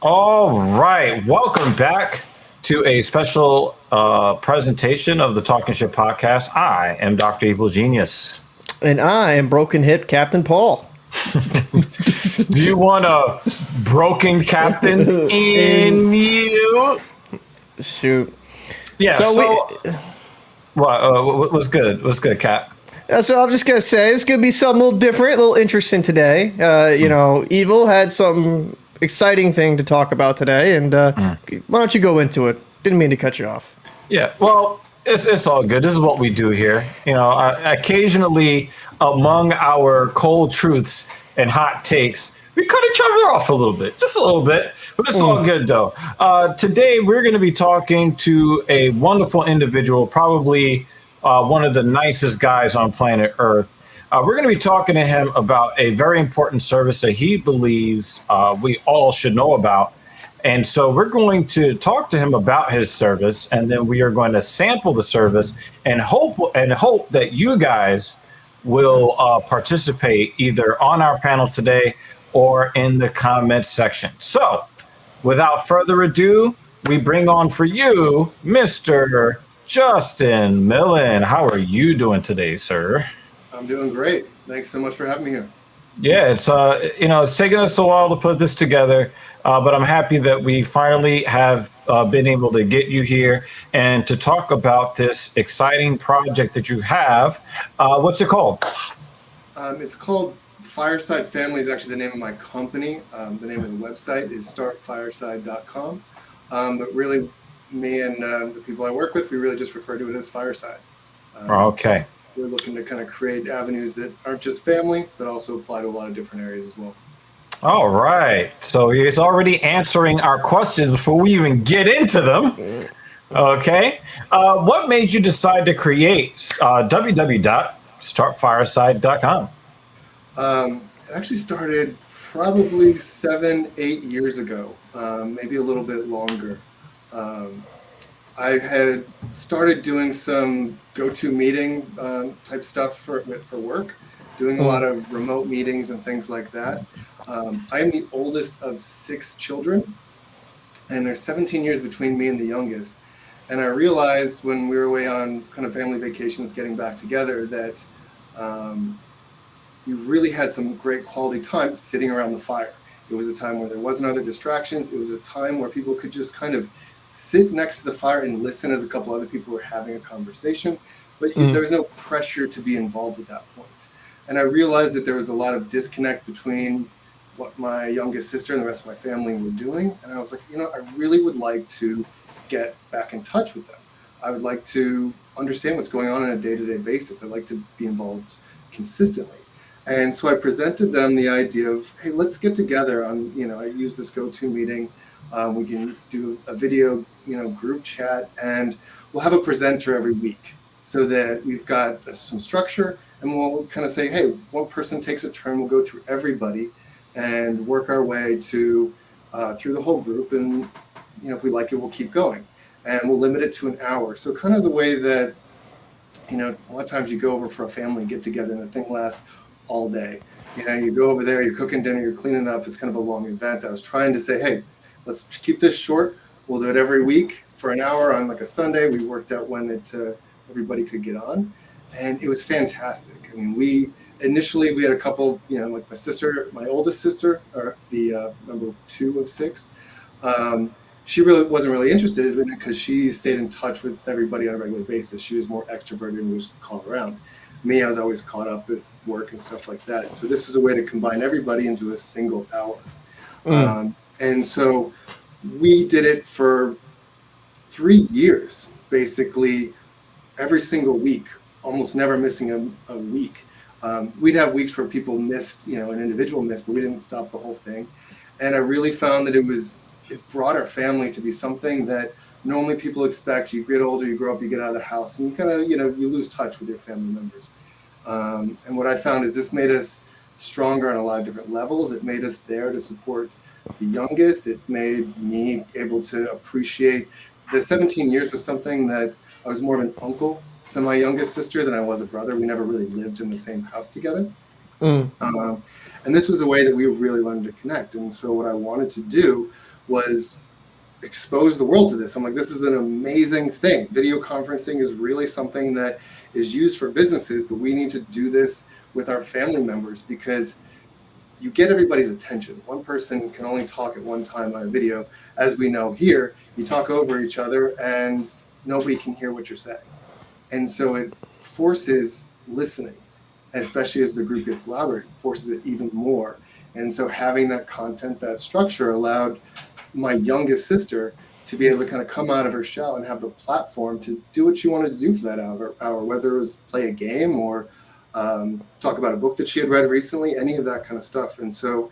All right. Welcome back to a special presentation of the Talking Shit podcast. I am Dr. Evil Genius. And I am Broken Hip Captain Paul. Do you want a broken captain in you? Shoot. Yeah, So what's good? What's good, Cap? So I'm just gonna say it's gonna be something a little different, a little interesting today. Evil had some exciting thing to talk about today, and why don't you go into it? Didn't mean to cut you off. Yeah, well, it's all good. This is what we do here. Occasionally among our cold truths and hot takes, we cut each other off a little bit, just a little bit, but it's all good though. Today we're going to be talking to a wonderful individual, probably one of the nicest guys on planet Earth. We're going to be talking to him about a very important service that he believes we all should know about. And so we're going to talk to him about his service, and then we are going to sample the service and hope that you guys will participate either on our panel today or in the comments section. So without further ado, we bring on for you, Mr. Justin Millen. How are you doing today, sir? I'm doing great. Thanks so much for having me here. Yeah, it's taken us a while to put this together, but I'm happy that we finally have been able to get you here and to talk about this exciting project that you have. What's it called? It's called Fireside Family is actually the name of my company. The name of the website is startfireside.com. But really, me and the people I work with, we really just refer to it as Fireside. Okay. We're looking to kind of create avenues that aren't just family, but also apply to a lot of different areas as well. All right. So he's already answering our questions before we even get into them. Okay. What made you decide to create www.startfireside.com? It actually started probably 7-8 years ago, maybe a little bit longer. I had started doing some GoToMeeting type stuff for work, doing a lot of remote meetings and things like that. I am the oldest of 6 children, and there's 17 years between me and the youngest. And I realized when we were away on kind of family vacations getting back together that we really had some great quality time sitting around the fire. It was a time where there wasn't other distractions. It was a time where people could just kind of sit next to the fire and listen as a couple other people were having a conversation, but there was no pressure to be involved at that point. And I realized that there was a lot of disconnect between what my youngest sister and the rest of my family were doing. And I was like, I really would like to get back in touch with them. I would like to understand what's going on a day-to-day basis. I'd like to be involved consistently. And so I presented them the idea of, hey, let's get together on, I use this GoToMeeting. We can do a video, group chat, and we'll have a presenter every week so that we've got some structure, and we'll kind of say, hey, one person takes a turn. We'll go through everybody and work our way to through the whole group. And, if we like it, we'll keep going, and we'll limit it to an hour. So kind of the way that, a lot of times you go over for a family get together and the thing lasts all day. You go over there, you're cooking dinner, you're cleaning up. It's kind of a long event. I was trying to say, hey, let's keep this short. We'll do it every week for an hour on like a Sunday. We worked out when everybody could get on, and it was fantastic. I mean, we had a couple, like my sister, my oldest sister, or the number 2 of 6. She really wasn't really interested in it because she stayed in touch with everybody on a regular basis. She was more extroverted and was called around. Me, I was always caught up at work and stuff like that. So this was a way to combine everybody into a single hour. And so we did it for 3 years, basically every single week, almost never missing a week. We'd have weeks where people missed, an individual missed, but we didn't stop the whole thing. And I really found that it brought our family to be something that normally people expect. You get older, you grow up, you get out of the house, and you kind of, you lose touch with your family members. And what I found is this made us stronger on a lot of different levels. It made us there to support the youngest. It made me able to appreciate the 17 years was something that I was more of an uncle to my youngest sister than I was a brother. We never really lived in the same house together. And this was a way that we really learned to connect. And so what I wanted to do was expose the world to this. I'm like, this is an amazing thing. Video conferencing is really something that is used for businesses, but we need to do this with our family members because you get everybody's attention. One person can only talk at one time on a video. As we know here, you talk over each other and nobody can hear what you're saying. And so it forces listening, and especially as the group gets louder, it forces it even more. And so having that content, that structure allowed my youngest sister to be able to kind of come out of her shell and have the platform to do what she wanted to do for that hour, whether it was play a game or talk about a book that she had read recently, any of that kind of stuff. And so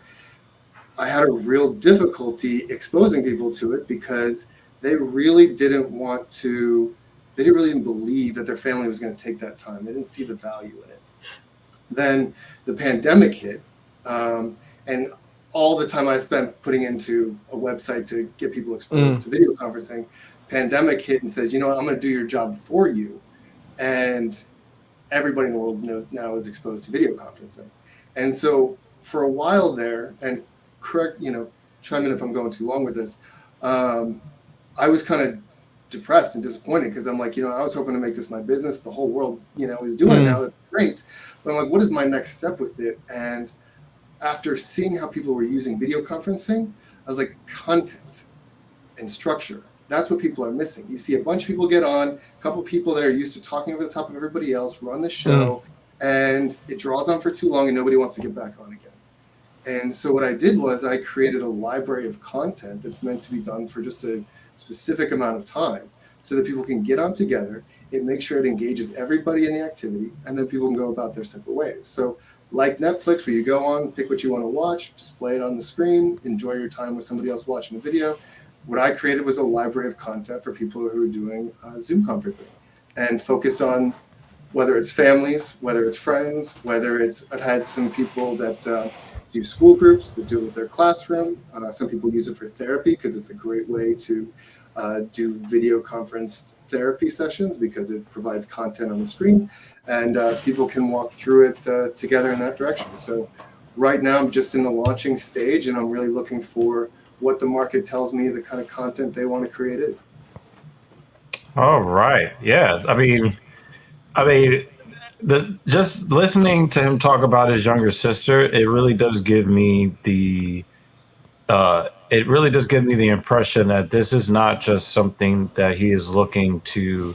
I had a real difficulty exposing people to it because they really didn't want to, they didn't really believe that their family was going to take that time. They didn't see the value in it. Then the pandemic hit, and all the time I spent putting into a website to get people exposed to video conferencing, pandemic hit and says, you know what, I'm going to do your job for you. And everybody in the world now is exposed to video conferencing. And so for a while there, and correct, chime in if I'm going too long with this, I was kind of depressed and disappointed because I'm like, I was hoping to make this my business. The whole world, is doing it now. That's great. But I'm like, what is my next step with it? And after seeing how people were using video conferencing, I was like, content and structure. That's what people are missing. You see a bunch of people get on, a couple of people that are used to talking over the top of everybody else, run the show, and it draws on for too long and nobody wants to get back on again. And so what I did was I created a library of content that's meant to be done for just a specific amount of time so that people can get on together. It makes sure it engages everybody in the activity, and then people can go about their separate ways. So like Netflix, where you go on, pick what you want to watch, display it on the screen, enjoy your time with somebody else watching a video. What I created was a library of content for people who are doing Zoom conferencing and focused on whether it's families, whether it's friends, whether it's, I've had some people that do school groups, that do it with their classroom. Some people use it for therapy because it's a great way to do video conference therapy sessions because it provides content on the screen and people can walk through it together in that direction. So right now I'm just in the launching stage and I'm really looking for what the market tells me the kind of content they want to create is. All right. Yeah. Just listening to him talk about his younger sister, it really does give me the impression that this is not just something that he is looking to,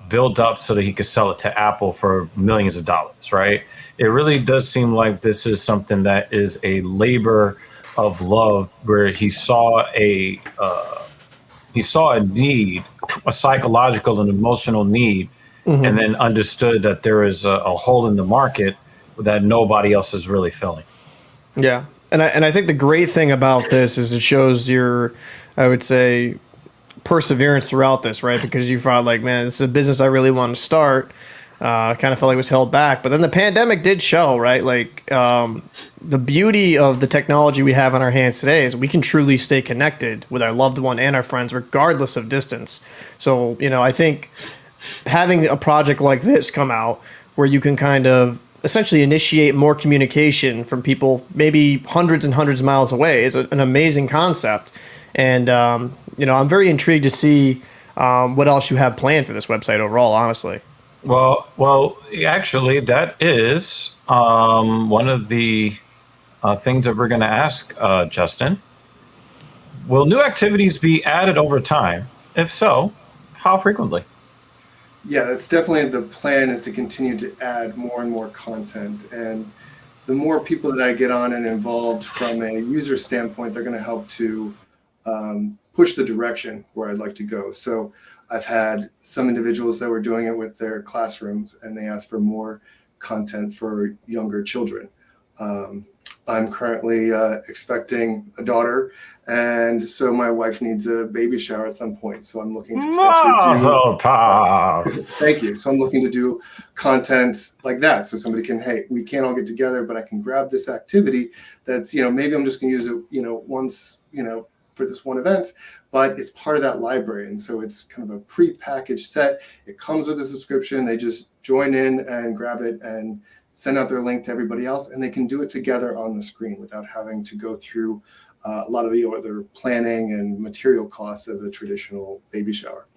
build up so that he could sell it to Apple for millions of dollars, right? It really does seem like this is something that is a labor of love, where he saw a need, a psychological and emotional need, and then understood that there is a hole in the market that nobody else is really filling. Yeah. And I think the great thing about this is it shows your, I would say, perseverance throughout this, right? Because you thought like, man, this is a business I really want to start. I kind of felt like it was held back, but then the pandemic did show, right? Like the beauty of the technology we have on our hands today is we can truly stay connected with our loved one and our friends, regardless of distance. So, I think having a project like this come out where you can kind of essentially initiate more communication from people maybe hundreds and hundreds of miles away is an amazing concept. And, I'm very intrigued to see what else you have planned for this website overall, honestly. Well, actually, that is one of the things that we're going to ask Justin. Will new activities be added over time? If so, how frequently? Yeah, that's definitely the plan, is to continue to add more and more content. And the more people that I get on and involved from a user standpoint, they're going to help to push the direction where I'd like to go. So I've had some individuals that were doing it with their classrooms and they asked for more content for younger children. I'm currently expecting a daughter, and so my wife needs a baby shower at some point. So I'm looking to potentially do. Thank you. So I'm looking to do content like that, so somebody can, hey, we can't all get together, but I can grab this activity that's, maybe I'm just going to use it, once, for this one event, but it's part of that library. And so it's kind of a pre-packaged set. It comes with a subscription. They just join in and grab it and send out their link to everybody else, and they can do it together on the screen without having to go through a lot of the other planning and material costs of a traditional baby shower.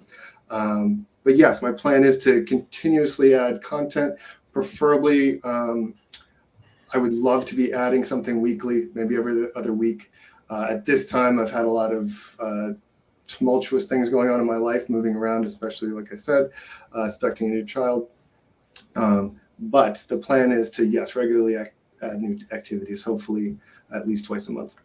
But yes, my plan is to continuously add content, preferably. I would love to be adding something weekly, maybe every other week. At this time, I've had a lot of tumultuous things going on in my life, moving around, especially, like I said, expecting a new child. But the plan is to, yes, regularly add new activities, hopefully at least twice a month.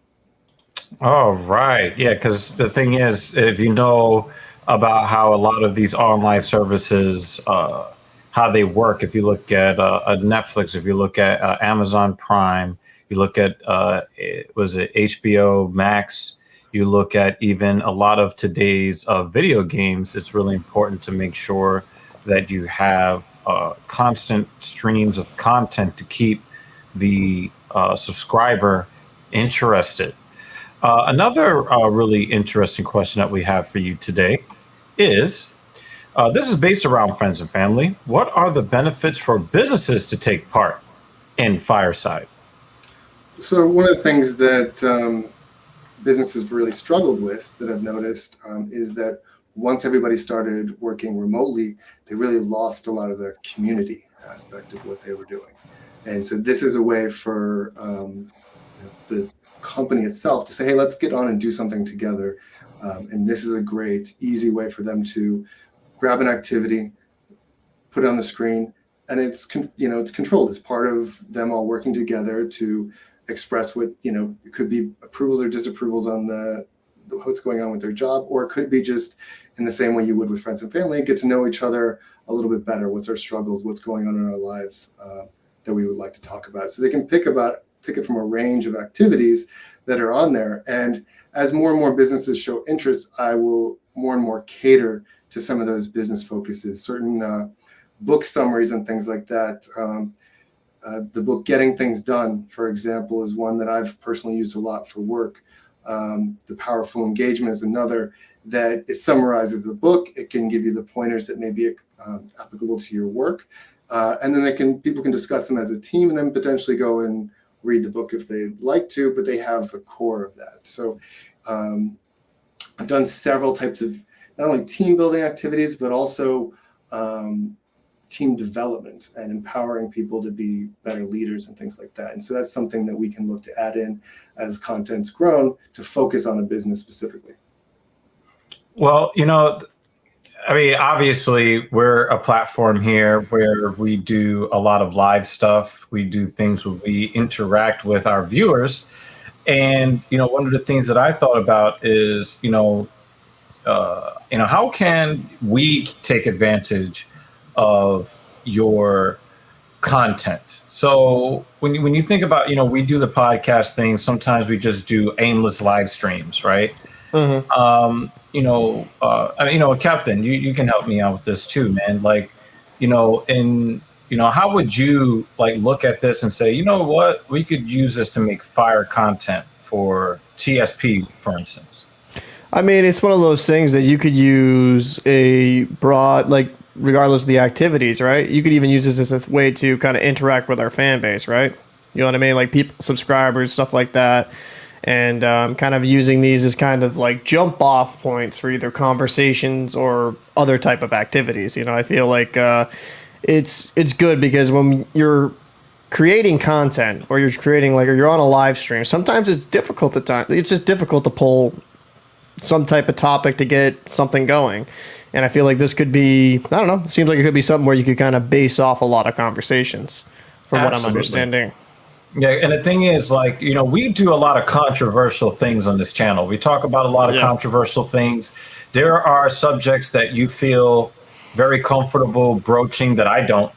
All right. Yeah, because the thing is, if you know about how a lot of these online services, how they work, if you look at Netflix, if you look at Amazon Prime, you look at, was it HBO Max, you look at even a lot of today's video games, it's really important to make sure that you have constant streams of content to keep the subscriber interested. Another really interesting question that we have for you today is, this is based around friends and family. What are the benefits for businesses to take part in Fireside? So one of the things that businesses really struggled with that I've noticed is that once everybody started working remotely, they really lost a lot of the community aspect of what they were doing. And so this is a way for the company itself to say, hey, let's get on and do something together. And this is a great, easy way for them to grab an activity, put it on the screen, and it's controlled. It's part of them all working together to express what, it could be approvals or disapprovals on what's going on with their job, or it could be just in the same way you would with friends and family, get to know each other a little bit better. What's our struggles? What's going on in our lives that we would like to talk about? So they can pick it from a range of activities that are on there. And as more and more businesses show interest, I will more and more cater to some of those business focuses, certain book summaries and things like that. The book Getting Things Done, for example, is one that I've personally used a lot for work. The Powerful Engagement is another that it summarizes the book. It can give you the pointers that may be applicable to your work. And then people can discuss them as a team and then potentially go and read the book if they'd like to, but they have the core of that. So I've done several types of not only team building activities, but also team development and empowering people to be better leaders and things like that. And so that's something that we can look to add in as content's grown to focus on a business specifically. Well, obviously we're a platform here where we do a lot of live stuff. We do things where we interact with our viewers. And, one of the things that I thought about is, how can we take advantage of your content? So when you think about, we do the podcast thing, sometimes we just do aimless live streams, right? Mm-hmm. Captain, you can help me out with this too, man. Like, how would you look at this and say, you know what, we could use this to make fire content for TSP, for instance? I mean, it's one of those things that you could use a broad, regardless of the activities, right? You could even use this as a way to kind of interact with our fan base, right? You know what I mean? Like people, subscribers, stuff like that. And kind of using these as kind of like jump off points for either conversations or other type of activities. I feel like it's good because when you're creating content or you're creating or you're on a live stream, sometimes it's difficult it's just difficult to pull some type of topic to get something going. And I feel like this could be, I don't know, it seems like it could be something where you could kind of base off a lot of conversations from what I'm understanding. Yeah, and the thing is, we do a lot of controversial things on this channel. We talk about a lot of controversial things. There are subjects that you feel very comfortable broaching that I don't.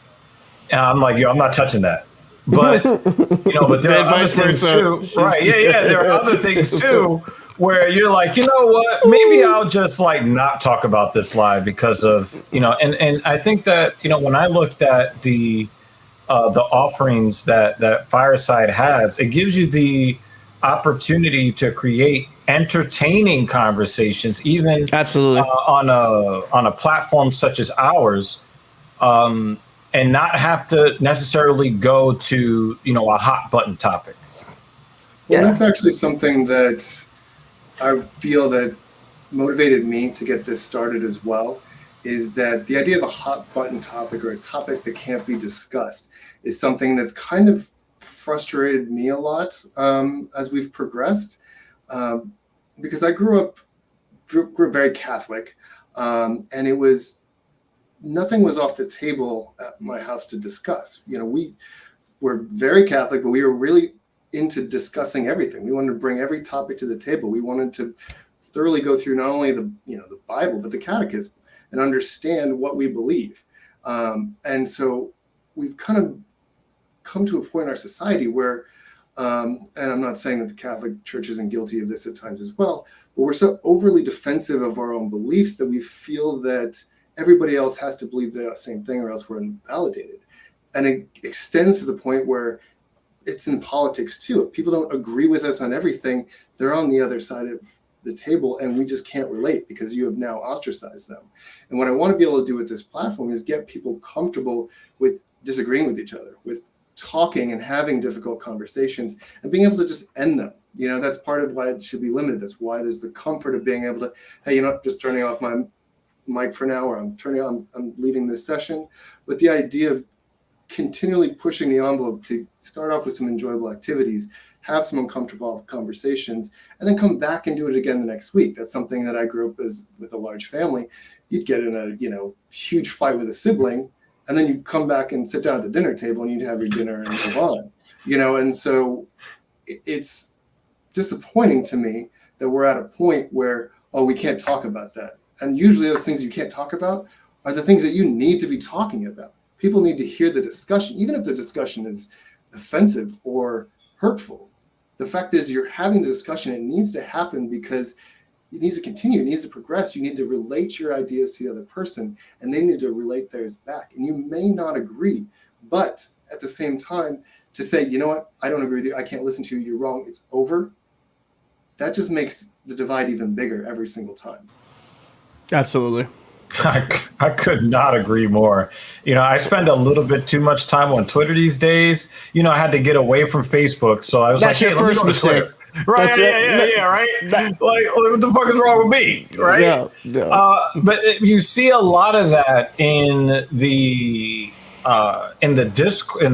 And I'm like, I'm not touching that. But, but there are other things too. Right, yeah, there are other things too where you're like, you know what, maybe I'll just not talk about this live because of, and I think that, when I looked at the offerings that Fireside has, it gives you the opportunity to create entertaining conversations, even absolutely on a platform such as ours. And and not have to necessarily go to, a hot button topic. Well, that's actually something that I feel that motivated me to get this started as well, is that the idea of a hot button topic or a topic that can't be discussed is something that's kind of frustrated me a lot as we've progressed, because I grew up very Catholic, and it was nothing was off the table at my house to discuss. We were very Catholic, but we were really into discussing everything. We wanted to bring every topic to the table. We wanted to thoroughly go through not only the Bible, but the Catechism, and understand what we believe. And so we've kind of come to a point in our society where, and I'm not saying that the Catholic Church isn't guilty of this at times as well, but we're so overly defensive of our own beliefs that we feel that everybody else has to believe the same thing or else we're invalidated. And it extends to the point where it's in politics too. If people don't agree with us on everything, they're on the other side of the table and we just can't relate because you have now ostracized them. And what I want to be able to do with this platform is get people comfortable with disagreeing with each other, with talking and having difficult conversations and being able to just end them. That's part of why it should be limited. That's why there's the comfort of being able to, hey, just turning off my mic for now, or I'm leaving this session. But the idea of continually pushing the envelope to start off with some enjoyable activities, have some uncomfortable conversations, and then come back and do it again the next week. That's something that I grew up with a large family. You'd get in a huge fight with a sibling, and then you'd come back and sit down at the dinner table and you'd have your dinner and move on. And so it's disappointing to me that we're at a point where, we can't talk about that. And usually those things you can't talk about are the things that you need to be talking about. People need to hear the discussion, even if the discussion is offensive or hurtful. The fact is you're having the discussion. It needs to happen because it needs to continue. It needs to progress. You need to relate your ideas to the other person, and they need to relate theirs back. And you may not agree, but at the same time, to say, you know what, I don't agree with you. I can't listen to you. You're wrong. It's over. That just makes the divide even bigger every single time. Absolutely. I could not agree more. I spend a little bit too much time on Twitter these days. I had to get away from Facebook, so I was That's like, your hey, first mistake. Right? That's yeah, right. Like, what the fuck is wrong with me, right? Yeah. But you see a lot of that in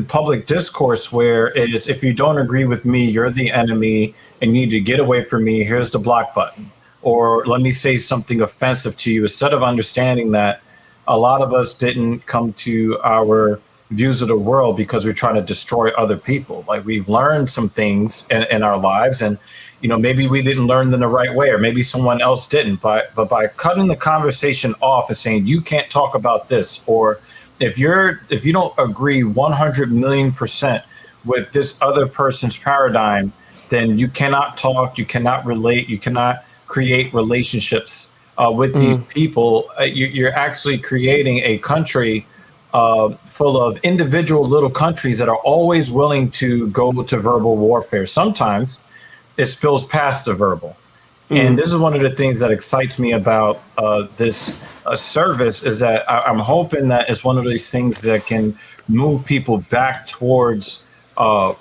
public discourse, where it's, if you don't agree with me, you're the enemy, and you need to get away from me. Here's the block button. Or let me say something offensive to you, instead of understanding that a lot of us didn't come to our views of the world because we're trying to destroy other people. Like, we've learned some things in our lives, and maybe we didn't learn them the right way, or maybe someone else didn't. But by cutting the conversation off and saying you can't talk about this, or if you don't agree 100,000,000% with this other person's paradigm, then you cannot talk, you cannot relate, you cannot create relationships with these people. You're actually creating a country full of individual little countries that are always willing to go to verbal warfare. Sometimes it spills past the verbal. And this is one of the things that excites me about this service, is that I'm hoping that it's one of these things that can move people back towards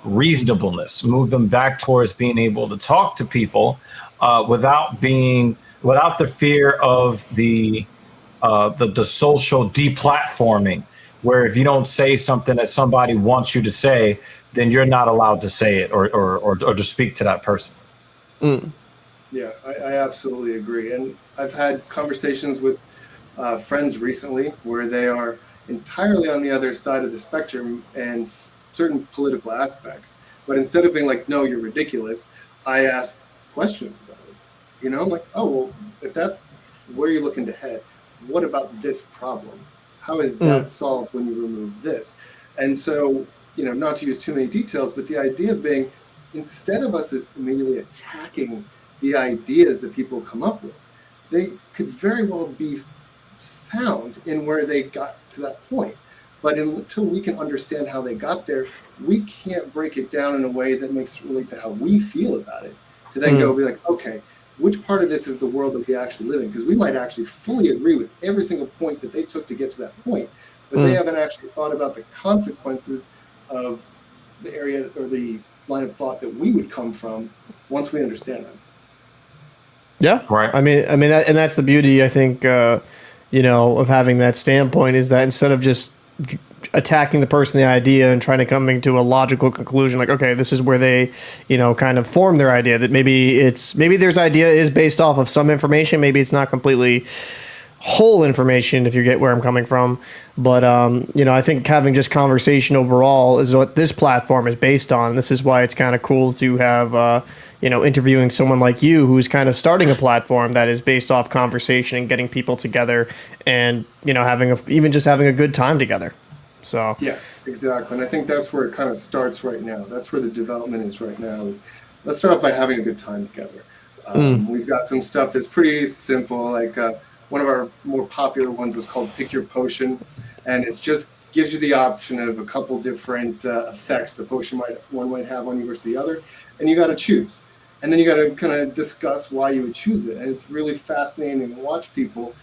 reasonableness, move them back towards being able to talk to people without the fear of the social deplatforming, where if you don't say something that somebody wants you to say, then you're not allowed to say it or to speak to that person. Yeah, I absolutely agree. And I've had conversations with friends recently where they are entirely on the other side of the spectrum and certain political aspects. But instead of being like, no, you're ridiculous, I ask questions about it. I'm like, oh, well, if that's where you're looking to head, what about this problem? How is that solved when you remove this? And so, not to use too many details, but the idea being, instead of us immediately attacking the ideas that people come up with, they could very well be sound in where they got to that point. But until we can understand how they got there, we can't break it down in a way that makes it relate to how we feel about it. To then go be like, okay, which part of this is the world that we actually live in? Because we might actually fully agree with every single point that they took to get to that point. but they haven't actually thought about the consequences of the area or the line of thought that we would come from once we understand them. Yeah, Right. and that's the beauty, I think, of having that standpoint, is that instead of just attacking the person, the idea, and trying to coming to a logical conclusion, like, okay, this is where they, kind of form their idea. That maybe their idea is based off of some information, maybe it's not completely whole information, if you get where I'm coming from. But I think having just conversation overall is what this platform is based on. This is why it's kind of cool to have interviewing someone like you, who's kind of starting a platform that is based off conversation and getting people together, and having a good time together. So Yes, exactly. And I think that's where it kind of starts right now. That's where the development is right now. Is let's start off by having a good time together. We've got some stuff that's pretty simple. Like one of our more popular ones is called Pick Your Potion, and it just gives you the option of a couple different effects the potion one might have on you versus the other, and you got to choose. And then you got to kind of discuss why you would choose it. And it's really fascinating to watch people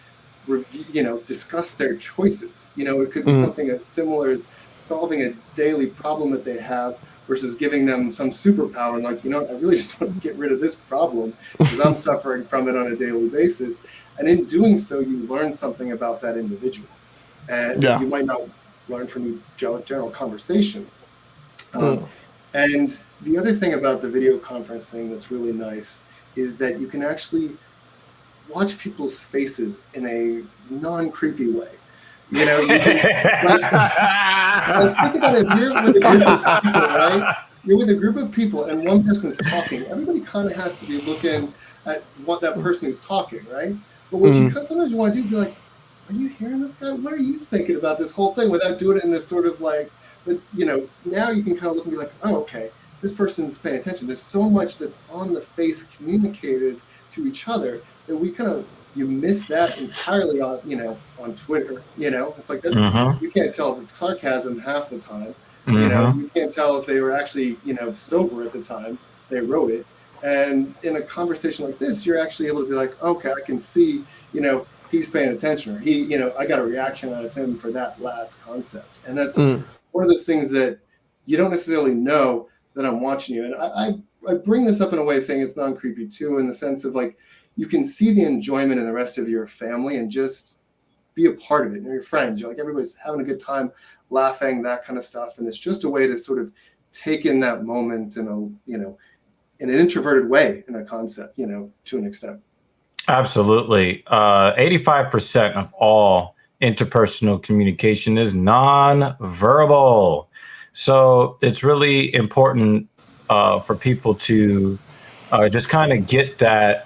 discuss their choices. It could be something as similar as solving a daily problem that they have versus giving them some superpower and like, I really just want to get rid of this problem because I'm suffering from it on a daily basis. And in doing so, you learn something about that individual. And you might not learn from general conversation. And the other thing about the video conferencing that's really nice is that you can actually watch people's faces in a non-creepy way. You can, think about it. If you're with a group of people, right? You're with a group of people and one person's talking. Everybody kind of has to be looking at what that person is talking, right? But what you sometimes you want to do, be like, are you hearing this guy? What are you thinking about this whole thing, without doing it in this sort of like, but now you can kind of look and be like, oh, okay, this person's paying attention. There's so much that's on the face communicated to each other that we kind of, you miss that entirely on, on Twitter. It's like that. You can't tell if it's sarcasm half the time. You can't tell if they were actually, sober at the time they wrote it. And in a conversation like this, you're actually able to be like, okay, I can see, he's paying attention, or I got a reaction out of him for that last concept. And that's one of those things that you don't necessarily know that I'm watching you. And I bring this up in a way of saying it's non-creepy too, in the sense of like, you can see the enjoyment in the rest of your family and just be a part of it. And your friends, you're like, everybody's having a good time, laughing, that kind of stuff. And it's just a way to sort of take in that moment in in an introverted way, in a concept, to an extent. Absolutely. 85% of all interpersonal communication is non-verbal. So it's really important for people to just kind of get that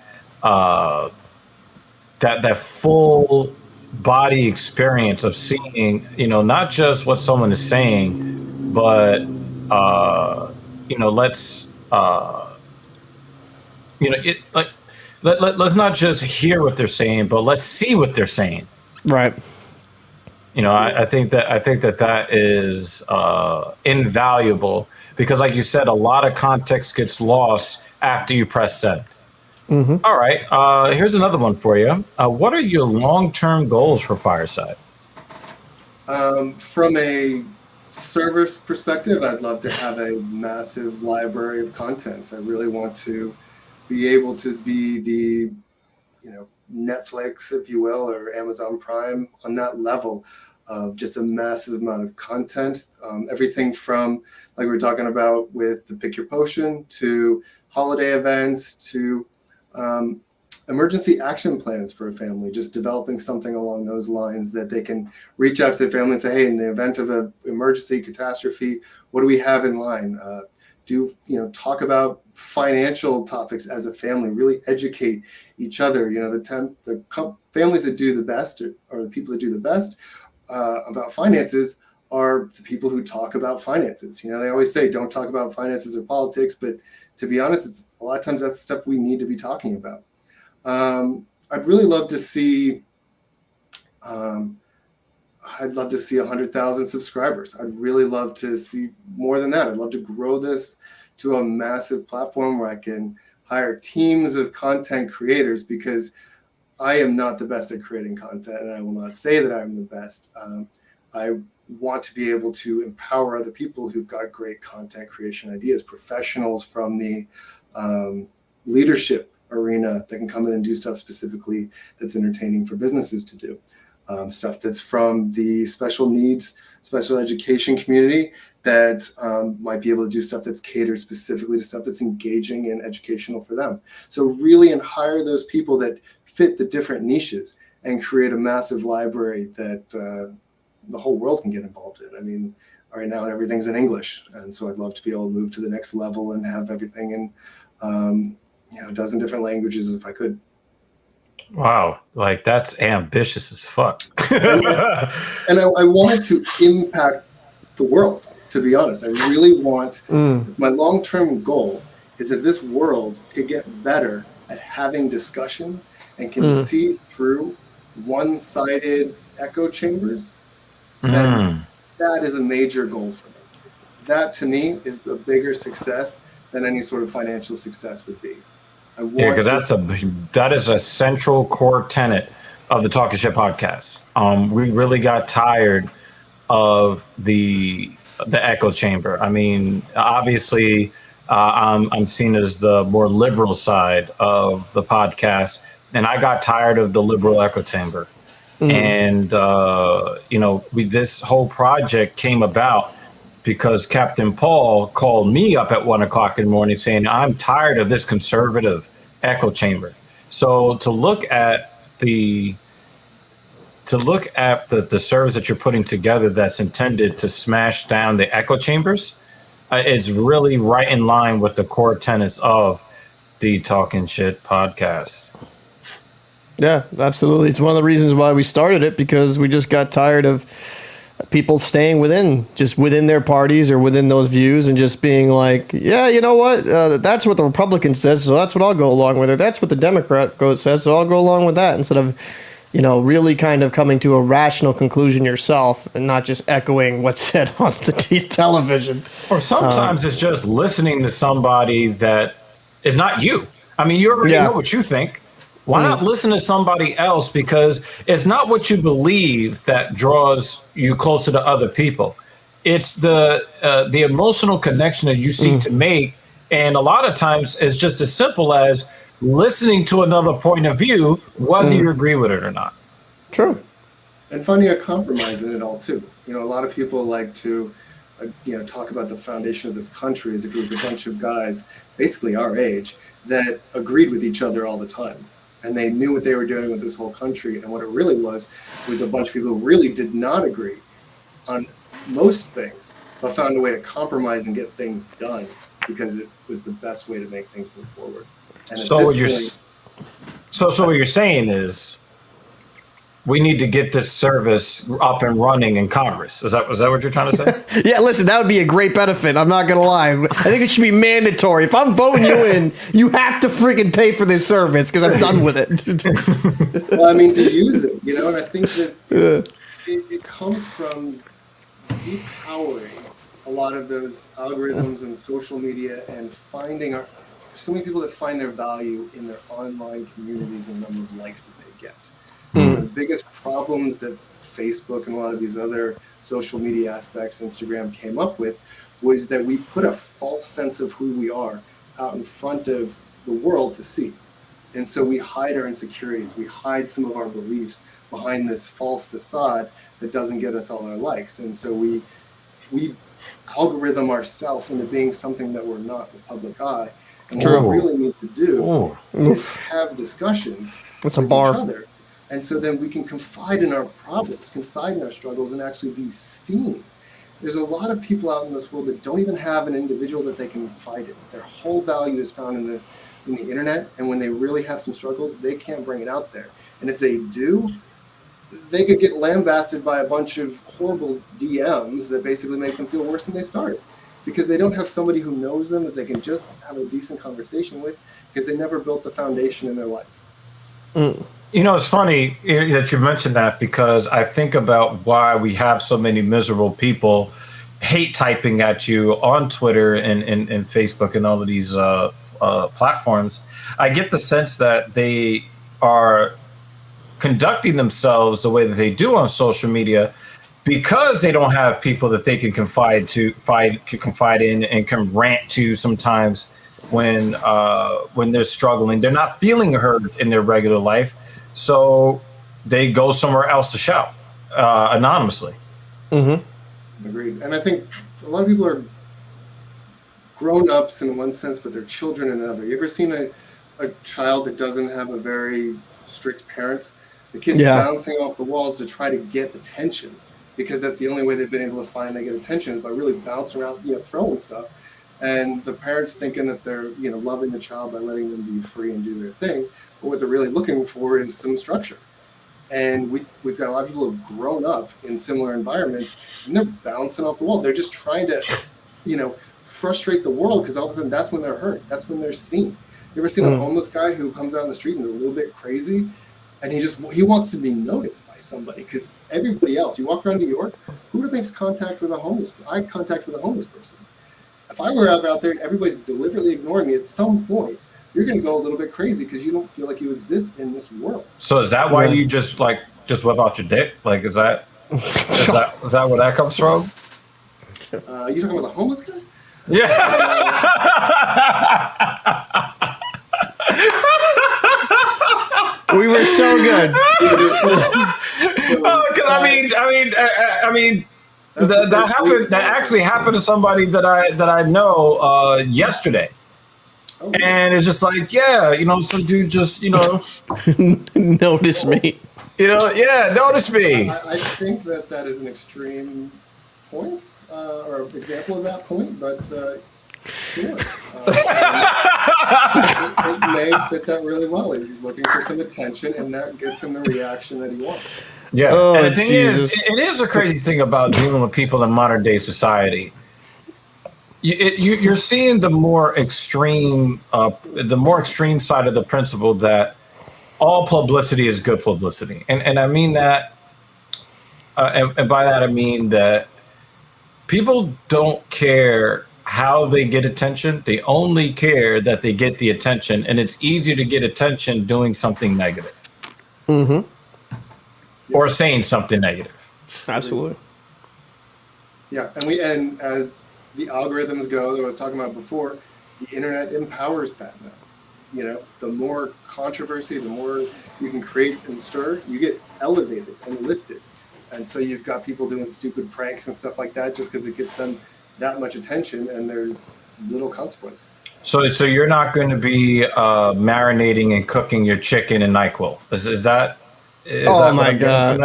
that full body experience of seeing, not just what someone is saying, but let's it like let's not just hear what they're saying, but let's see what they're saying. Right. I think that is invaluable, because, like you said, a lot of context gets lost after you press send. All right. Here's another one for you. What are your long-term goals for Fireside? From a service perspective, I'd love to have a massive library of contents. I really want to be able to be the, Netflix, if you will, or Amazon Prime, on that level of just a massive amount of content. Everything from, like we were talking about with the Pick Your Potion, to holiday events, to emergency action plans for a family, just developing something along those lines that they can reach out to the family and say, hey, in the event of an emergency catastrophe, what do we have in line? Talk about financial topics as a family, really educate each other. The families that do the best, or the people that do the best about finances, are the people who talk about finances. They always say, don't talk about finances or politics, but to be honest, a lot of times that's the stuff we need to be talking about. I'd really love to see, I'd love to see 100,000 subscribers. I'd really love to see more than that. I'd love to grow this to a massive platform where I can hire teams of content creators, because I am not the best at creating content, and I will not say that I'm the best. I want to be able to empower other people who've got great content creation ideas, professionals from the leadership arena that can come in and do stuff specifically that's entertaining for businesses to do. Stuff that's from the special needs, special education community that might be able to do stuff that's catered specifically to stuff that's engaging and educational for them. So really hire those people that fit the different niches and create a massive library that the whole world can get involved in. I mean, right now everything's in English, and so I'd love to be able to move to the next level and have everything in a dozen different languages if I could. Wow, like that's ambitious as fuck. And I wanted to impact the world, to be honest. I really want, my long-term goal is that this world could get better at having discussions and can see through one-sided echo chambers. Then that is a major goal for me. That to me is a bigger success than any sort of financial success would be. Yeah, because that is a central core tenet of the Talking Shit podcast. We really got tired of the echo chamber. I mean, obviously, I'm seen as the more liberal side of the podcast, and I got tired of the liberal echo chamber. And this whole project came about because Captain Paul called me up at 1 o'clock in the morning saying, I'm tired of this conservative echo chamber. So to look at the service that you're putting together that's intended to smash down the echo chambers, it's really right in line with the core tenets of the Talking Shit podcast. Yeah, absolutely. It's one of the reasons why we started it, because we just got tired of people staying within their parties or within those views and just being like, yeah, you know what? That's what the Republican says, so that's what I'll go along with. Or that's what the Democrat says, so I'll go along with that, instead of, really kind of coming to a rational conclusion yourself and not just echoing what's said on the television. Or sometimes it's just listening to somebody that is not you. I mean, you already know what you think. Why not listen to somebody else? Because it's not what you believe that draws you closer to other people. It's the emotional connection that you seek to make. And a lot of times it's just as simple as listening to another point of view, whether you agree with it or not. True. And finding a compromise in it all, too. A lot of people like to talk about the foundation of this country as if it was a bunch of guys, basically our age, that agreed with each other all the time. And they knew what they were doing with this whole country. And what it really was a bunch of people who really did not agree on most things, but found a way to compromise and get things done because it was the best way to make things move forward. And so what you're saying is we need to get this service up and running in Congress. Is that what you're trying to say? Yeah, listen, that would be a great benefit. I'm not going to lie. I think it should be mandatory. If I'm voting you in, you have to freaking pay for this service because I'm done with it. Well, I mean, to use it, and I think that it comes from depowering a lot of those algorithms and social media and finding there's so many people that find their value in their online communities and the number of likes that they get. One of the biggest problems that Facebook and a lot of these other social media aspects, Instagram, came up with was that we put a false sense of who we are out in front of the world to see. And so we hide our insecurities. We hide some of our beliefs behind this false facade that doesn't get us all our likes. And so we algorithm ourselves into being something that we're not in the public eye. And what we really need to do is have discussions with each other. And so then we can confide in our problems, confide in our struggles, and actually be seen. There's a lot of people out in this world that don't even have an individual that they can confide in. Their whole value is found in the internet, and when they really have some struggles, they can't bring it out there. And if they do, they could get lambasted by a bunch of horrible DMs that basically make them feel worse than they started, because they don't have somebody who knows them that they can just have a decent conversation with, because they never built the foundation in their life. It's funny that you mentioned that, because I think about why we have so many miserable people hate typing at you on Twitter and Facebook and all of these platforms. I get the sense that they are conducting themselves the way that they do on social media because they don't have people that they can confide in and can rant to sometimes when they're struggling. They're not feeling heard in their regular life, so they go somewhere else to shout anonymously. Agreed. And I think a lot of people are grown-ups in one sense, but they're children in another. You ever seen a child that doesn't have a very strict parent? The kid's bouncing off the walls to try to get attention, because that's the only way they've been able to find they get attention is by really bouncing around, throwing stuff. And the parents thinking that they're, loving the child by letting them be free and do their thing. But what they're really looking for is some structure. And we've got a lot of people who have grown up in similar environments, and they're bouncing off the wall. They're just trying to, frustrate the world, because all of a sudden that's when they're hurt. That's when they're seen. You ever seen a homeless guy who comes out in the street and is a little bit crazy, and he wants to be noticed by somebody? Because everybody else, you walk around New York, who makes contact with a homeless? Eye contact with a homeless person. If I were out there and everybody's deliberately ignoring me, at some point you're going to go a little bit crazy because you don't feel like you exist in this world. So is that why you just whip out your dick? Like, is that where that comes from? You talking about the homeless guy? Yeah. We were so good. Because I mean, that actually happened to somebody that I know yesterday. Oh, and it's just like, some dude just, notice me. Notice me. I think that is an extreme point or example of that point, but sure. It may fit that really well. He's looking for some attention, and that gets him the reaction that he wants. Yeah. And the thing is, it is a crazy thing about dealing with people in modern day society. You're seeing the more extreme side of the principle that all publicity is good publicity, and I mean that, and by that I mean that people don't care how they get attention; they only care that they get the attention, and it's easier to get attention doing something negative, or saying something negative. Absolutely. Yeah, and as the algorithms go that I was talking about before, the internet empowers that now. The more controversy, the more you can create and stir, you get elevated and lifted. And so you've got people doing stupid pranks and stuff like that just because it gets them that much attention, and there's little consequence. So you're not going to be marinating and cooking your chicken in NyQuil. Is that? Oh my God!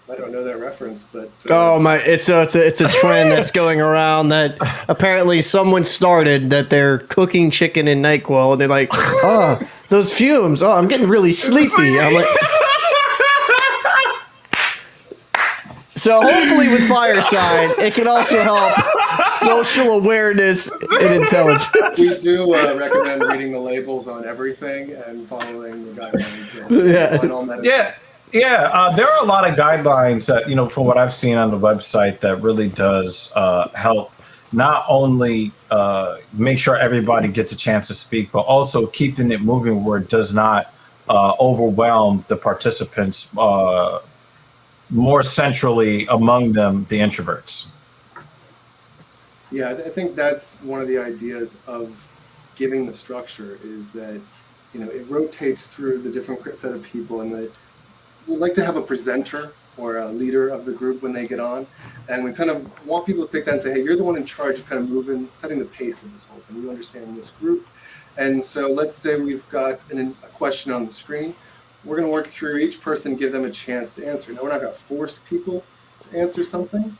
I don't know that reference, but it's a trend that's going around that apparently someone started, that they're cooking chicken in NyQuil, and they're like, those fumes. Oh, I'm getting really sleepy. I'm like. So hopefully with Fireside, it can also help social awareness and intelligence. We do recommend reading the labels on everything and following the guidelines on all medicines. Yeah, there are a lot of guidelines that, from what I've seen on the website, that really does help not only make sure everybody gets a chance to speak, but also keeping it moving where it does not overwhelm the participants, more centrally among them, the introverts. Yeah, I think that's one of the ideas of giving the structure, is that, it rotates through the different set of people, and we like to have a presenter or a leader of the group when they get on, and we kind of want people to pick that and say, hey, you're the one in charge of kind of moving, setting the pace of this whole thing. You understand this group. And so let's say we've got a question on the screen. We're going to work through each person, give them a chance to answer. Now, we're not going to force people to answer something,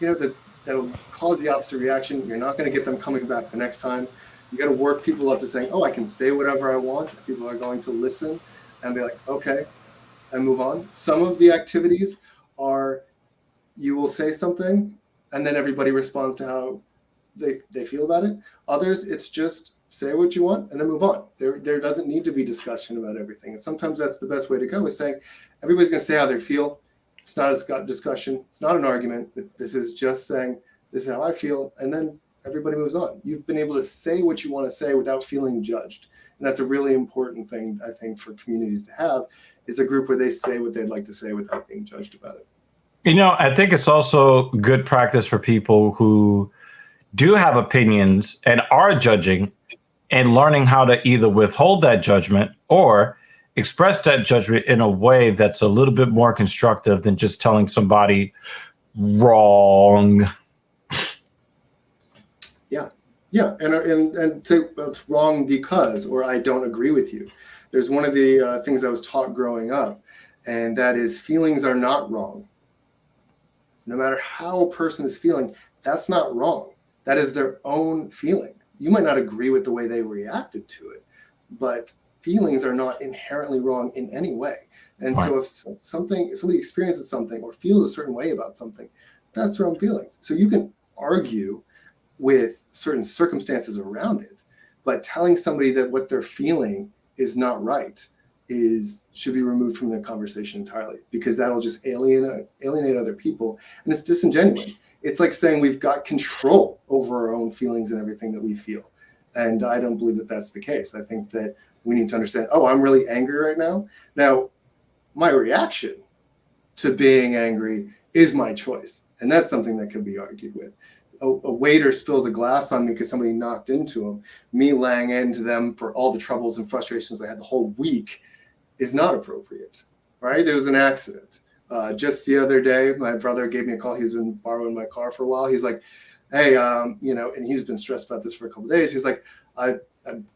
that'll cause the opposite reaction. You're not going to get them coming back the next time. You got to work people up to saying, I can say whatever I want. People are going to listen and be like, okay, and move on. Some of the activities are, you will say something and then everybody responds to how they feel about it. Others, it's just say what you want and then move on. There doesn't need to be discussion about everything. And sometimes that's the best way to go, is saying everybody's going to say how they feel. It's not a discussion. It's not an argument. This is just saying, this is how I feel. And then everybody moves on. You've been able to say what you want to say without feeling judged. And that's a really important thing, I think, for communities to have, is a group where they say what they'd like to say without being judged about it. I think it's also good practice for people who do have opinions and are judging, and learning how to either withhold that judgment or express that judgment in a way that's a little bit more constructive than just telling somebody wrong. Yeah, yeah, and say it's wrong because, or I don't agree with you. There's one of the things I was taught growing up, and that is feelings are not wrong. No matter how a person is feeling, that's not wrong. That is their own feeling. You might not agree with the way they reacted to it, but feelings are not inherently wrong in any way. And Right. so if somebody experiences something or feels a certain way about something, that's their own feelings. So you can argue with certain circumstances around it, but telling somebody that what they're feeling is not right should be removed from the conversation entirely, because that'll just alienate other people, and it's disingenuous. It's like saying we've got control over our own feelings and everything that we feel, and I don't believe that that's the case. I think that we need to understand, oh, I'm really angry right now. Now, my reaction to being angry is my choice, and that's something that can be argued with. A waiter spills a glass on me because somebody knocked into him. Me laying into them for all the troubles and frustrations I had the whole week is not appropriate, right? It was an accident. Just the other day, my brother gave me a call. He's been borrowing my car for a while. He's like, hey, and he's been stressed about this for a couple of days. He's like, I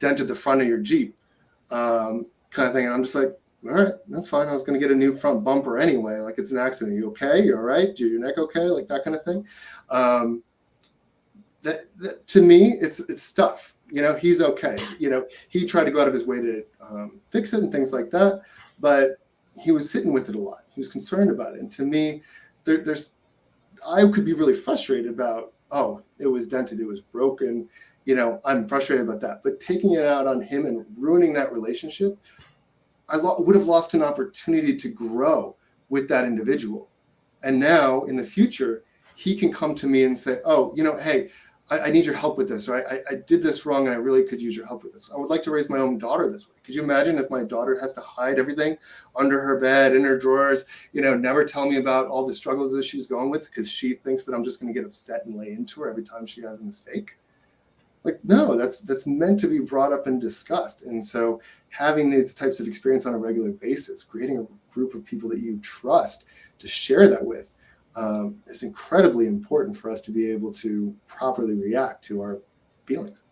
dented the front of your Jeep, kind of thing. And I'm just like, all right, that's fine. I was going to get a new front bumper anyway. Like, it's an accident. You okay? You all right? Your neck okay? Like that kind of thing. That to me, it's stuff. He's okay. He tried to go out of his way to fix it and things like that, but he was sitting with it a lot. He was concerned about it, and to me, I could be really frustrated about, oh, it was dented, it was broken. I'm frustrated about that, but taking it out on him and ruining that relationship, I would have lost an opportunity to grow with that individual. And now in the future, he can come to me and say, oh, hey, I need your help with this, or I did this wrong and I really could use your help with this. I would like to raise my own daughter this way. Could you imagine if my daughter has to hide everything under her bed, in her drawers, never tell me about all the struggles that she's going with because she thinks that I'm just going to get upset and lay into her every time she has a mistake? Like, no, that's meant to be brought up and discussed. And so having these types of experience on a regular basis, creating a group of people that you trust to share that with, is incredibly important for us to be able to properly react to our feelings.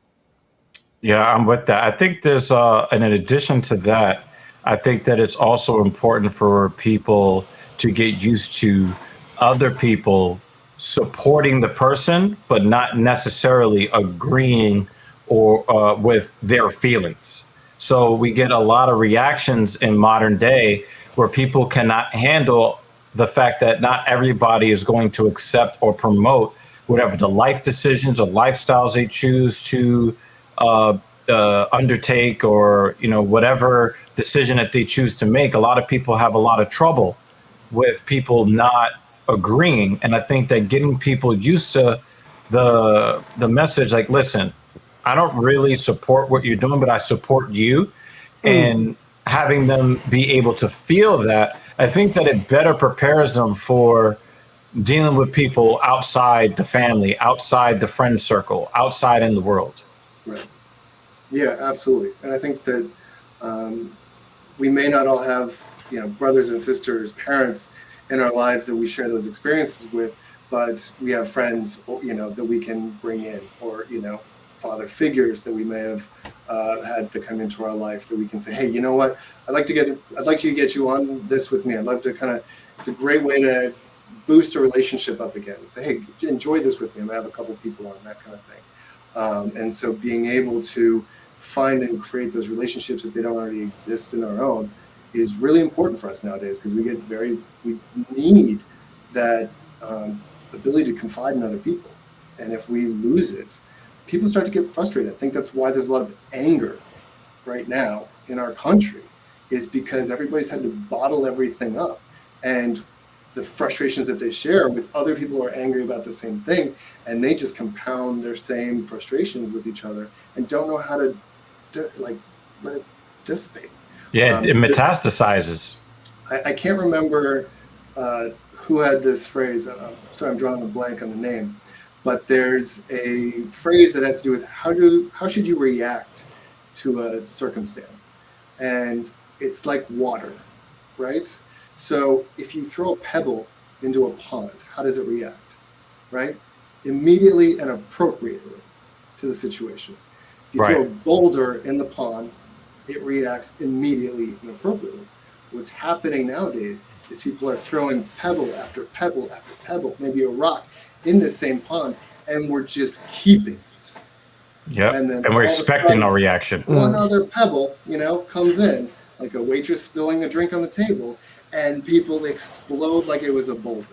Yeah, I'm with that. I think there's, and in addition to that, I think that it's also important for people to get used to other people supporting the person, but not necessarily agreeing or with their feelings. So we get a lot of reactions in modern day where people cannot handle the fact that not everybody is going to accept or promote whatever the life decisions or lifestyles they choose to uh, undertake, or whatever decision that they choose to make. A lot of people have a lot of trouble with people not agreeing, and I think that getting people used to the message, like, listen, I don't really support what you're doing, but I support you, and having them be able to feel that, I think that it better prepares them for dealing with people outside the family, outside the friend circle, outside in the world. Right. Yeah, absolutely. And I think that we may not all have, brothers and sisters, parents in our lives that we share those experiences with, but we have friends, that we can bring in, or, father figures that we may have had to come into our life that we can say, hey, you know what? I'd like to get you on this with me. I'd love to it's a great way to boost a relationship up again. Say, hey, enjoy this with me. I'm gonna have a couple people on, that kind of thing. And so being able to find and create those relationships, if they don't already exist in our own, is really important for us nowadays, because we need that ability to confide in other people. And if we lose it, people start to get frustrated. I think that's why there's a lot of anger right now in our country, is because everybody's had to bottle everything up. And the frustrations that they share with other people who are angry about the same thing, and they just compound their same frustrations with each other and don't know how to let it dissipate. Yeah, it metastasizes. I can't remember who had this phrase. Sorry, I'm drawing a blank on the name, but there's a phrase that has to do with how should you react to a circumstance, and it's like water, right? So if you throw a pebble into a pond, how does it react, right? Immediately and appropriately to the situation. If you throw a boulder in the pond, it reacts immediately and appropriately. What's happening nowadays is people are throwing pebble after pebble after pebble, maybe a rock, in the same pond, and we're just keeping it. Yeah, and we're expecting no reaction. One other pebble, comes in, like a waitress spilling a drink on the table, and people explode like it was a boulder.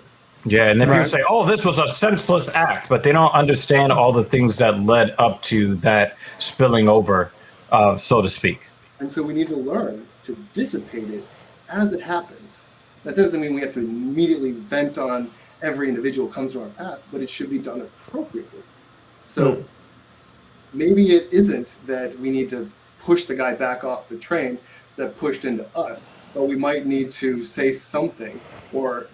Yeah, and then people say, "Oh, this was a senseless act," but they don't understand all the things that led up to that spilling over, so to speak. And so we need to learn to dissipate it as it happens. That doesn't mean we have to immediately vent on every individual who comes to our path, but it should be done appropriately. So maybe it isn't that we need to push the guy back off the train that pushed into us, but we might need to say something or,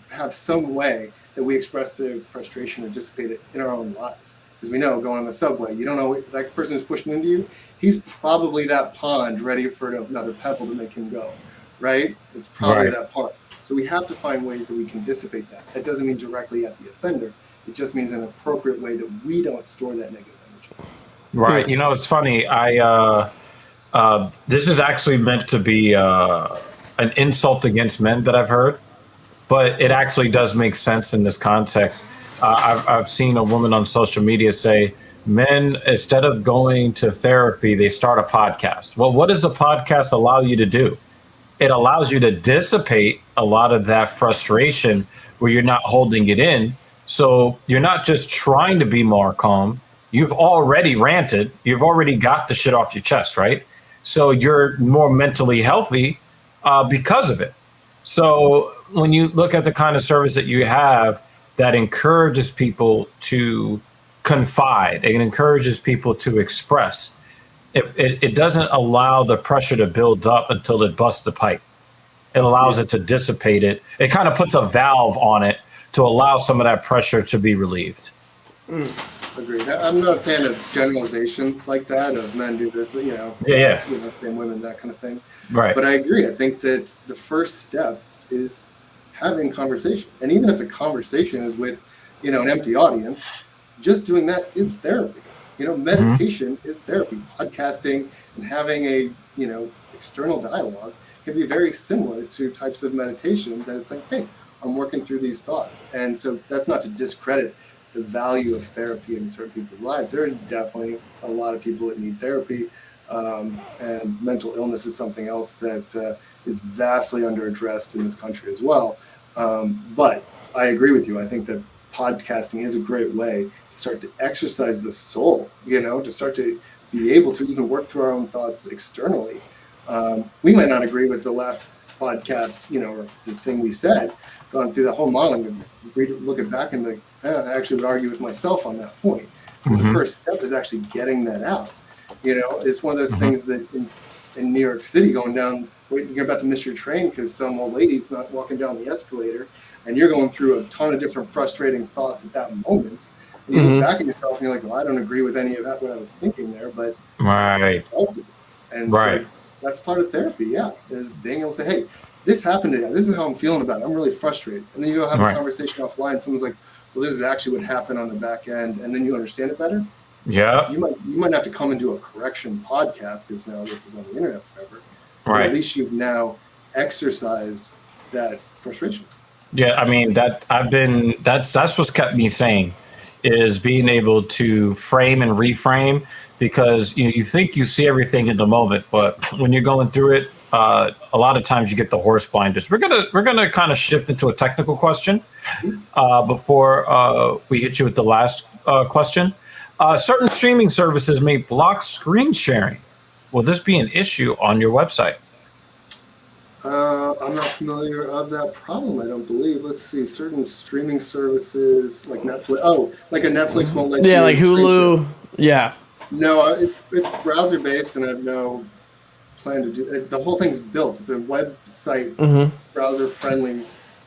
have some way that we express the frustration or dissipate it in our own lives. Because we know, going on the subway, you don't know that person who's pushing into you, he's probably that pond ready for another pebble to make him go, right? It's probably that pond. So we have to find ways that we can dissipate that. That doesn't mean directly at the offender. It just means an appropriate way that we don't store that negative energy. Right. It's funny. This is actually meant to be an insult against men that I've heard, but it actually does make sense in this context. I've seen a woman on social media say, men, instead of going to therapy, they start a podcast. Well, what does the podcast allow you to do? It allows you to dissipate a lot of that frustration where you're not holding it in. So you're not just trying to be more calm. You've already ranted. You've already got the shit off your chest, right? So you're more mentally healthy because of it. So when you look at the kind of service that you have that encourages people to confide, it encourages people to express, it doesn't allow the pressure to build up until it busts the pipe. It allows it to dissipate it. It kind of puts a valve on it to allow some of that pressure to be relieved. Agreed. I'm not a fan of generalizations like that, of men do this, same women, that kind of thing. Right. But I agree. I think that the first step is having conversation. And even if the conversation is with, an empty audience, just doing that is therapy. Meditation is therapy. Podcasting and having a, external dialogue can be very similar to types of meditation that it's like, hey, I'm working through these thoughts. And so that's not to discredit the value of therapy in certain people's lives. There are definitely a lot of people that need therapy, and mental illness is something else that is vastly underaddressed in this country as well. But I agree with you. I think that podcasting is a great way to start to exercise the soul, to start to be able to even work through our own thoughts externally. We might not agree with the last podcast, or the thing we said, gone through the whole monologue and look it back and like, I actually would argue with myself on that point. But the first step is actually getting that out. It's one of those things that in New York City, you're about to miss your train because some old lady's not walking down the escalator, and you're going through a ton of different frustrating thoughts at that moment. And you look back at yourself and you're like, well, I don't agree with any of that, what I was thinking there, but I felt it. And so that's part of therapy, is being able to say, hey, this happened today. This is how I'm feeling about it. I'm really frustrated. And then you go have a conversation offline. Someone's like, well, this is actually what happened on the back end. And then you understand it better. Yeah. You might have to come into a correction podcast because now this is on the internet forever. Right. But at least you've now exercised that frustration. Yeah, I mean that's what's kept me sane, is being able to frame and reframe, because you think you see everything in the moment, but when you're going through it, a lot of times you get the horse blinders. We're gonna kind of shift into a technical question before we hit you with the last question. Certain streaming services may block screen sharing. Will this be an issue on your website? I'm not familiar of that problem, I don't believe. Let's see, certain streaming services like Netflix. Oh, like a Netflix won't let you. Yeah, like Hulu. Yeah. No, it's browser based, and I have no plan to do it. The whole thing's built. It's a website, browser friendly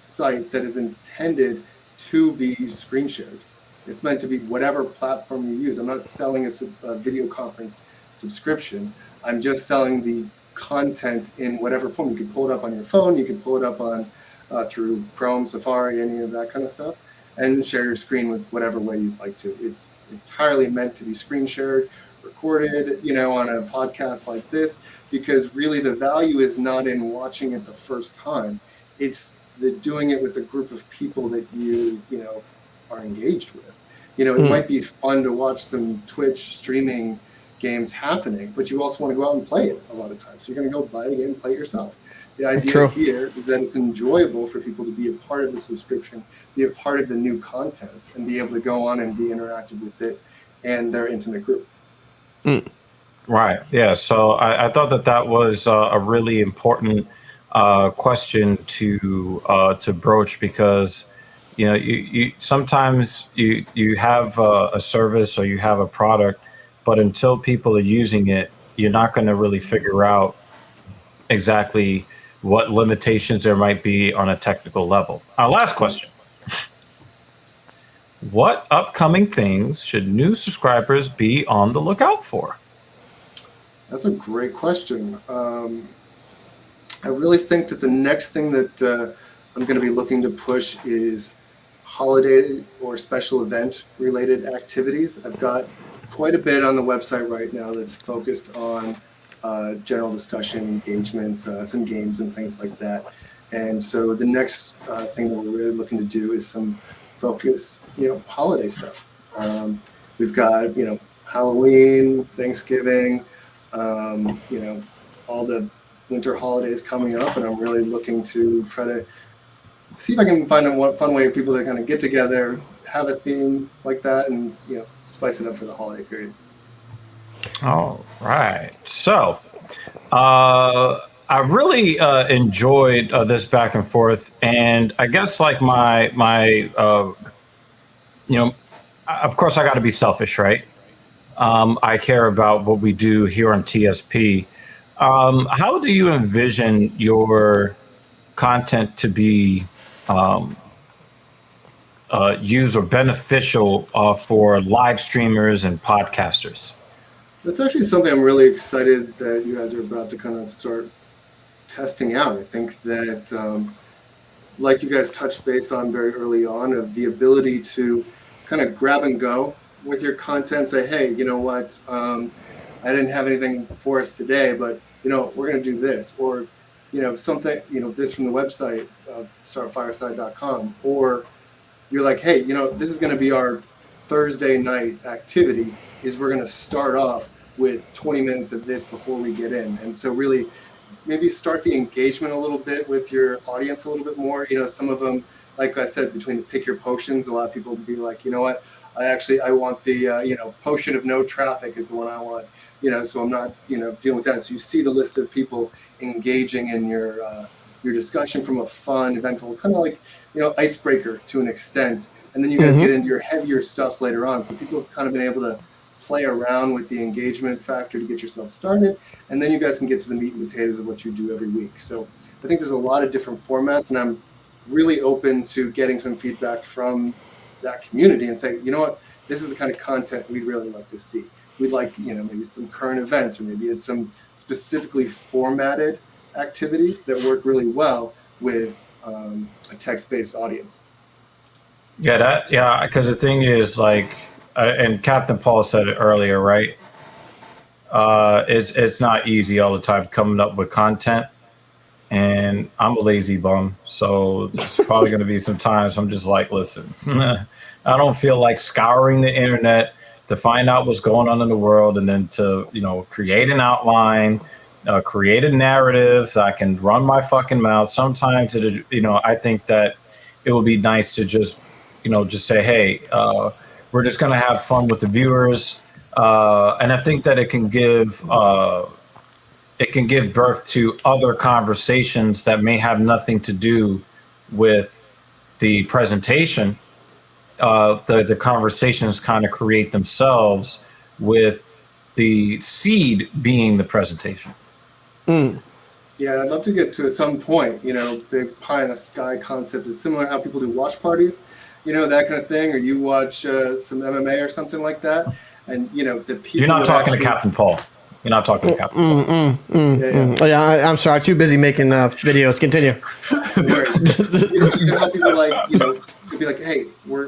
site that is intended to be screen shared. It's meant to be whatever platform you use. I'm not selling a video conference subscription. I'm just selling the content in whatever form. You can pull it up on your phone. You can pull it up on through Chrome, Safari, any of that kind of stuff, and share your screen with whatever way you'd like to. It's entirely meant to be screen shared, recorded, on a podcast like this, because really the value is not in watching it the first time. It's doing it with a group of people that you are engaged with. It might be fun to watch some Twitch streaming games happening, but you also want to go out and play it a lot of times. So you're going to go buy the game and play it yourself. The idea here is that it's enjoyable for people to be a part of the subscription, be a part of the new content, and be able to go on and be interactive with it and their intimate group. Right. Yeah. So I thought that was a really important question to broach, because you sometimes you have a service or you have a product, but until people are using it, you're not going to really figure out exactly what limitations there might be on a technical level. Our last question: what upcoming things should new subscribers be on the lookout for? That's a great question. I really think that the next thing that I'm going to be looking to push is holiday or special event related activities. I've got quite a bit on the website right now that's focused on general discussion, engagements, some games and things like that. And so the next thing that we're really looking to do is some focused, holiday stuff. We've got, Halloween, Thanksgiving, all the winter holidays coming up, and I'm really looking to try to see if I can find a fun way for people to kind of get together, have a theme like that, and spice it up for the holiday period. All right. So I really enjoyed this back and forth, and I guess like my of course I got to be selfish, right? I care about what we do here on TSP. How do you envision your content to be used or beneficial for live streamers and podcasters? That's actually something I'm really excited that you guys are about to kind of start testing out. I think that, like you guys touched base on very early on, of the ability to kind of grab and go with your content, say, hey, you know what, I didn't have anything for us today, but we're going to do this, or something, this from the website of startfireside.com, or you're like, hey, this is going to be our Thursday night activity, is we're going to start off with 20 minutes of this before we get in. And so really maybe start the engagement a little bit with your audience a little bit more. Some of them, like I said, between the pick your potions, a lot of people would be like, you know what, I want the, potion of no traffic is the one I want, so I'm not, dealing with that. So you see the list of people engaging in your discussion from a fun, eventful, kind of like, icebreaker to an extent. And then you guys get into your heavier stuff later on. So people have kind of been able to play around with the engagement factor to get yourself started. And then you guys can get to the meat and potatoes of what you do every week. So I think there's a lot of different formats, and I'm really open to getting some feedback from that community and say, you know what, this is the kind of content we'd really like to see. We'd like, maybe some current events, or maybe it's some specifically formatted activities that work really well with a text-based audience. Yeah, because the thing is, like, and Captain Paul said it earlier, right? It's not easy all the time coming up with content, and I'm a lazy bum, so there's probably going to be some times I'm just like, listen, I don't feel like scouring the internet to find out what's going on in the world, and then to create an outline, create a narrative so I can run my fucking mouth. Sometimes I think that it would be nice to just just say, hey, we're just going to have fun with the viewers, and I think that it can give birth to other conversations that may have nothing to do with the presentation. The conversations kind of create themselves, with the seed being the presentation. Yeah, I'd love to get to at some point, the pie in the sky concept is similar to how people do watch parties, that kind of thing, or you watch some MMA or something like that. And, the people You're not that talking to actually, Captain Paul. You're not talking to Captain Paul. yeah. Oh, yeah, I'm sorry. I'm too busy making videos. Continue. No worries. How people you'd be like, hey,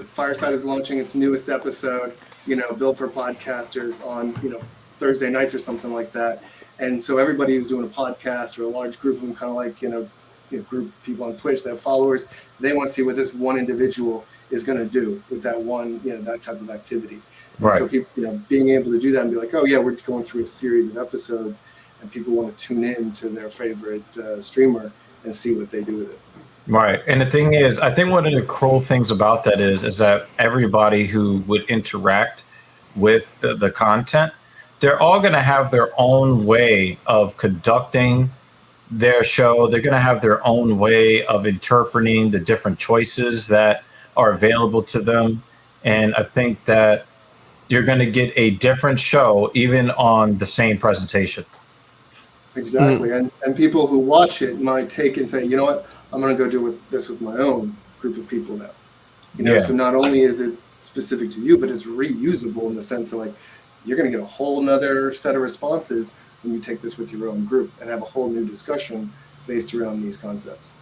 Fireside is launching its newest episode, built for podcasters on, Thursday nights or something like that. And so everybody who's doing a podcast or a large group of them, kind of like, group of people on Twitch that have followers, they want to see what this one individual is going to do with that one, that type of activity. And Right. so people, being able to do that and be like, oh yeah, we're going through a series of episodes, and people want to tune in to their favorite streamer and see what they do with it. Right. And the thing is, I think one of the cool things about that is that everybody who would interact with the content, they're all going to have their own way of conducting their show. They're going to have their own way of interpreting the different choices that are available to them. And I think that you're going to get a different show even on the same presentation. Exactly. And people who watch it might take and say, you know what, I'm going to go do this with my own group of people now. Yeah. So not only is it specific to you, but it's reusable in the sense of like, you're going to get a whole nother set of responses when you take this with your own group and have a whole new discussion based around these concepts.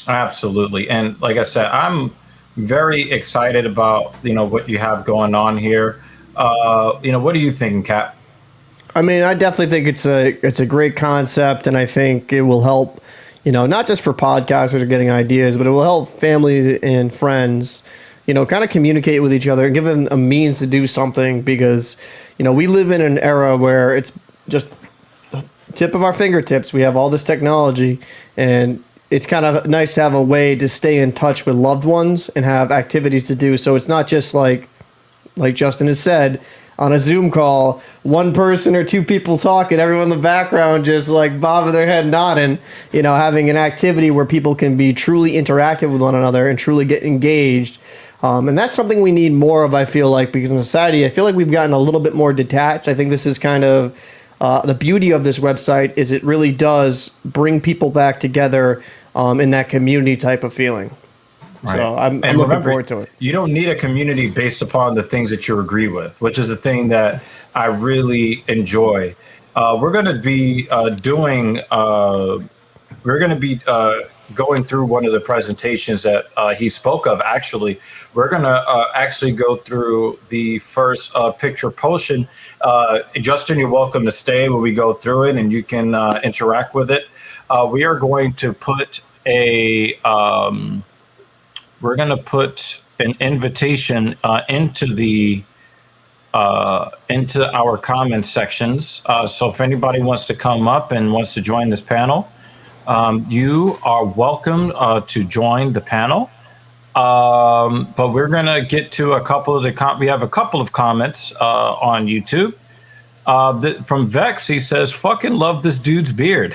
Absolutely. And like I said, I'm very excited about, what you have going on here. What are you thinking, Cap? I mean, I definitely think it's a great concept, and I think it will help, not just for podcasters getting ideas, but it will help families and friends, kind of communicate with each other and give them a means to do something, because, we live in an era where it's just the tip of our fingertips. We have all this technology, and it's kind of nice to have a way to stay in touch with loved ones and have activities to do. So it's not just like Justin has said, on a Zoom call, one person or two people talking, everyone in the background just like bobbing their head nodding, having an activity where people can be truly interactive with one another and truly get engaged. And that's something we need more of, I feel like, because in society, I feel like we've gotten a little bit more detached. I think this is kind of the beauty of this website is it really does bring people back together in that community type of feeling. Right. So I'm looking forward to it. You don't need a community based upon the things that you agree with, which is the thing that I really enjoy. We're going to be going through one of the presentations that he spoke of. Actually, we're going to actually go through the first picture portion. Justin, you're welcome to stay when we go through it, and you can interact with it. We are going to put we're going to put an invitation into our comment sections. So if anybody wants to come up and wants to join this panel, you are welcome to join the panel. But we're going to get to a couple of we have a couple of comments on YouTube. From Vex, he says, "Fucking love this dude's beard."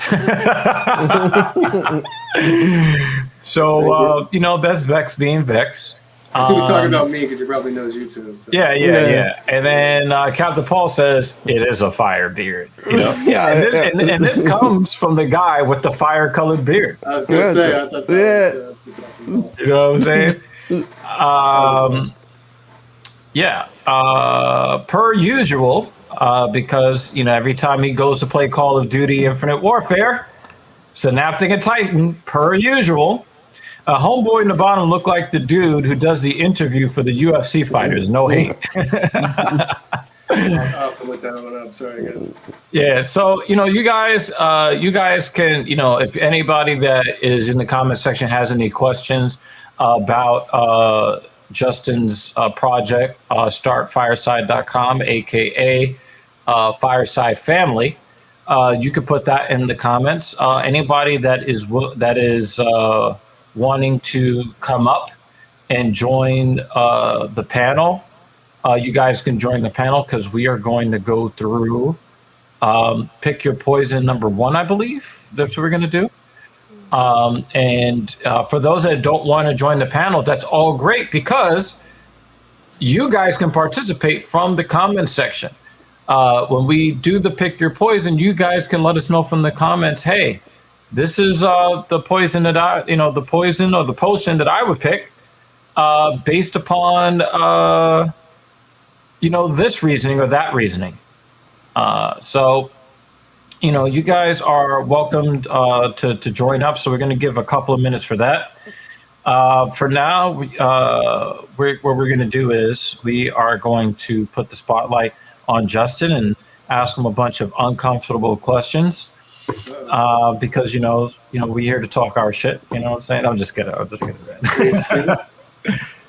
So, that's Vex being Vex. So he's talking about me because he probably knows you too. So. Yeah. And then Captain Paul says, "It is a fire beard." Yeah. And this comes from the guy with the fire-colored beard. I was going to say, I thought that was... You know what I'm saying? Per usual, because, every time he goes to play Call of Duty Infinite Warfare, Synaptic and Titan, per usual, homeboy in the bottom looked like the dude who does the interview for the UFC fighters. No hate. I'll have to look that one up. Sorry, guys. Yeah, so you guys can, if anybody that is in the comment section has any questions about Justin's project, startfireside.com, aka Fireside Family. You could put that in the comments. Anybody that is wanting to come up and join the panel, you guys can join the panel because we are going to go through Pick Your Poison number 1, I believe. That's what we're going to do. And for those that don't want to join the panel, that's all great because you guys can participate from the comment section. When we do the Pick Your Poison, you guys can let us know from the comments, hey, this is the poison that the poison or the potion that I would pick based upon this reasoning or that reasoning. So you guys are welcome to join up. So we're going to give a couple of minutes for that. For now, what we're going to do is we are going to put the spotlight on Justin and ask him a bunch of uncomfortable questions because we're here to talk our shit. You know what I'm saying? I'm just kidding.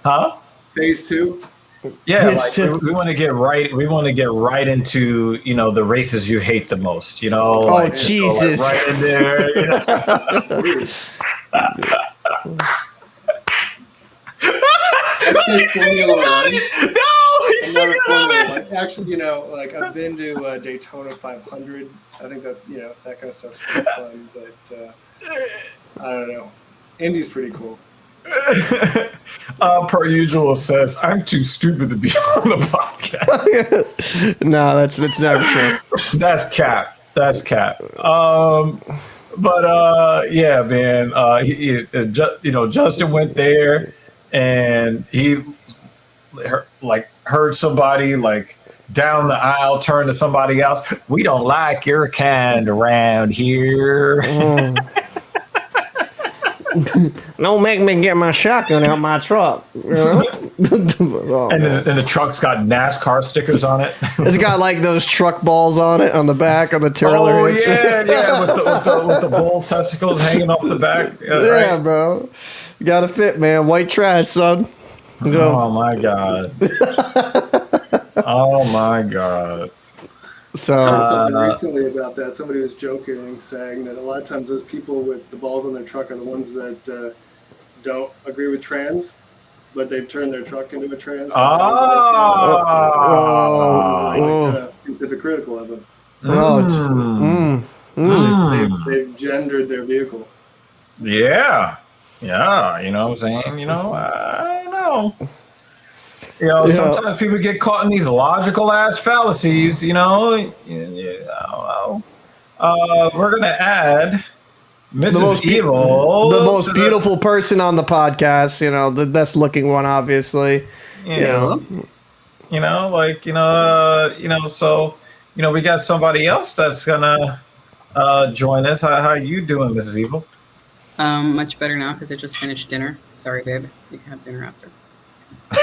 Huh? Phase 2. Yeah, like we want to get right. We want to get right into the races you hate the most. Jesus! Right in there. I'd say Formula One. No, he's sticking on it. Actually, I've been to Daytona 500. I think that that kind of stuff's pretty fun. But I don't know. Indy's pretty cool. Per usual says, I'm too stupid to be on the podcast. No, that's never true. That's cap. Yeah, man. Justin went there and he heard somebody down the aisle turn to somebody else. We don't like your kind around here. Don't make me get my shotgun out my truck. And the truck's got NASCAR stickers on it. It's got those truck balls on it on the back of the trailer. Oh yeah, with the bull testicles hanging off the back. Yeah, right? bro. You gotta fit, man. White trash, son. Oh my god. Oh my god. So something recently about that. Somebody was joking, saying that a lot of times those people with the balls on their truck are the ones that don't agree with trans, but they've turned their truck into a trans. It's hypocritical of them. They've gendered their vehicle. Yeah. You know what I'm saying? I don't know. Sometimes people get caught in these logical ass fallacies, We're gonna add Mrs. Evil, the most beautiful person on the podcast, the best looking one, obviously. So we got somebody else that's gonna join us. How are you doing, Mrs. Evil? Much better now because I just finished dinner. Sorry, babe. You can have dinner after. I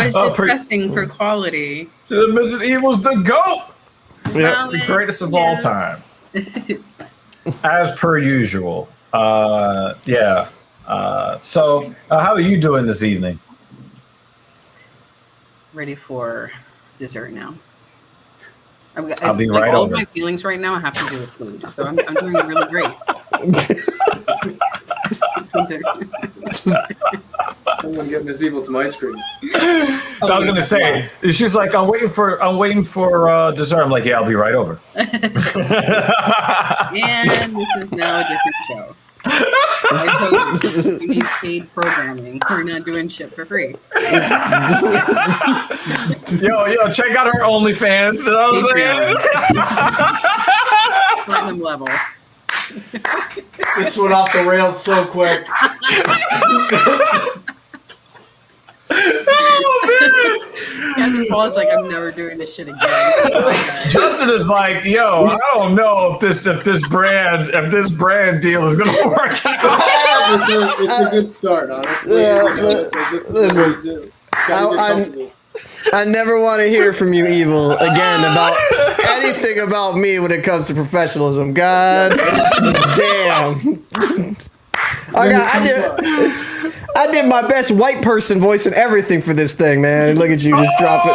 was just testing for quality. Mrs. Evil's the GOAT. Yeah, the greatest of all time. As per usual. So how are you doing this evening? Ready for dessert now. I'll be right all over. All my feelings right now have to do with food, so I'm doing really great. Someone get Miss Evil some ice cream. I was gonna say, she's like, I'm waiting for dessert. I'm like, yeah, I'll be right over. And this is now a different show. I told you, we need paid programming. We're not doing shit for free. Yo, check out her OnlyFans. You know what I'm saying? Platinum level. this went off the rails so quick. Captain Paul's like, I'm never doing this shit again. Justin is like, yo, I don't know if this brand deal is gonna work out. It's a good start, honestly. This is what we do. I never want to hear from you, Evil, again about anything about me when it comes to professionalism. God damn. I did my best white person voice and everything for this thing, man. Look at you, just drop it.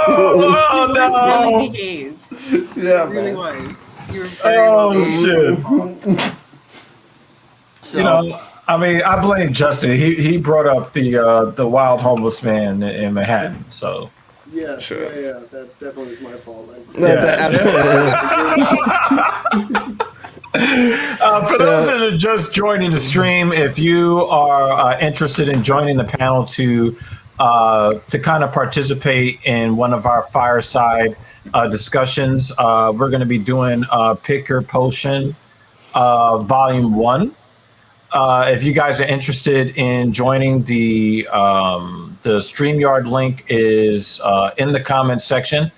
Oh, no. Really behaved. Yeah, it really man. was. You were very shit. So, I blame Justin. He brought up the wild homeless man in Manhattan. So yeah, sure. Yeah, that definitely was my fault. For those that are just joining the stream, if you are interested in joining the panel to to kind of participate in one of our fireside discussions. We're going to be doing Pick Your Potion Volume 1. If you guys are interested in joining, the StreamYard link is in the comments section.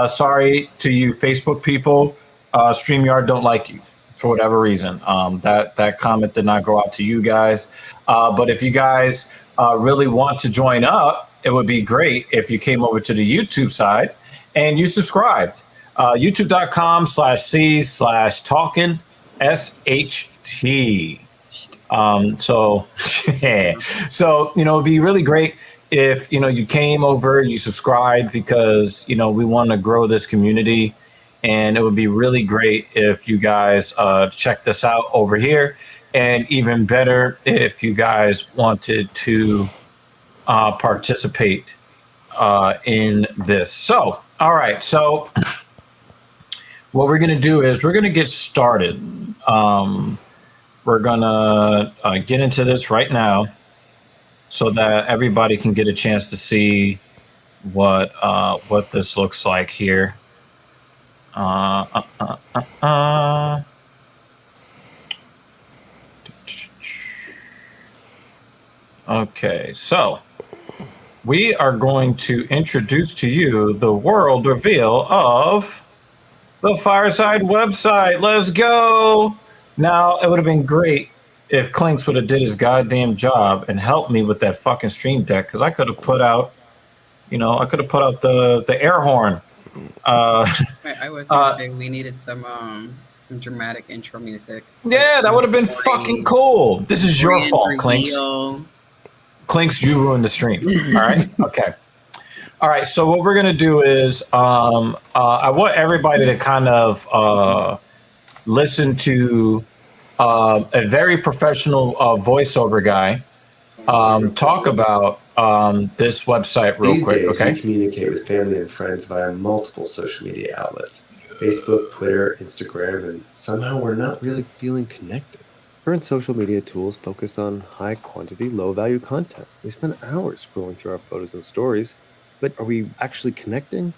Sorry to you Facebook people, StreamYard don't like you for whatever reason. That comment did not go out to you guys. But if you guys really want to join up, it would be great if you came over to the YouTube side and you subscribed. YouTube.com/C/talking SHT. So it'd be really great if, you came over, you subscribed, because, we want to grow this community. And it would be really great if you guys check this out over here. And even better, if you guys wanted to participate in this. So, all right. So what we're going to do is we're going to get started. We're going to get into this right now so that everybody can get a chance to see what this looks like here. Okay, so we are going to introduce to you the world reveal of the Fireside website. Let's go. Now, it would have been great if Clinks would have did his goddamn job and helped me with that fucking stream deck, because I could have put out, the air horn. I was gonna say we needed some dramatic intro music. Yeah, that would have been fucking cool. This is your fault, Clinks. Clinks, you ruined the stream. All right? Okay. All right, so what we're going to do is I want everybody to kind of listen to a very professional voiceover guy talk about this website real These quick, days, okay? we communicate with family and friends via multiple social media outlets. Facebook, Twitter, Instagram, and somehow we're not really feeling connected. Current social media tools focus on high-quantity, low-value content. We spend hours scrolling through our photos and stories, but are we actually connecting?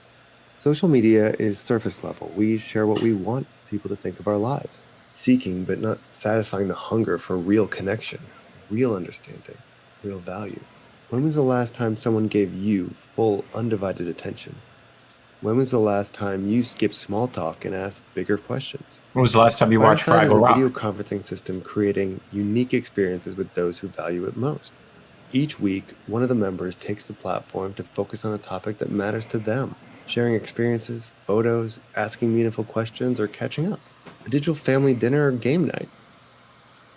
Social media is surface level. We share what we want people to think of our lives, seeking but not satisfying the hunger for real connection, real understanding, real value. When was the last time someone gave you full, undivided attention? When was the last time you skipped small talk and asked bigger questions? When was the last time you watched Fireside is Fraggle a Rock? video conferencing system creating unique experiences with those who value it most. Each week, one of the members takes the platform to focus on a topic that matters to them, sharing experiences, photos, asking meaningful questions, or catching up. A digital family dinner or game night.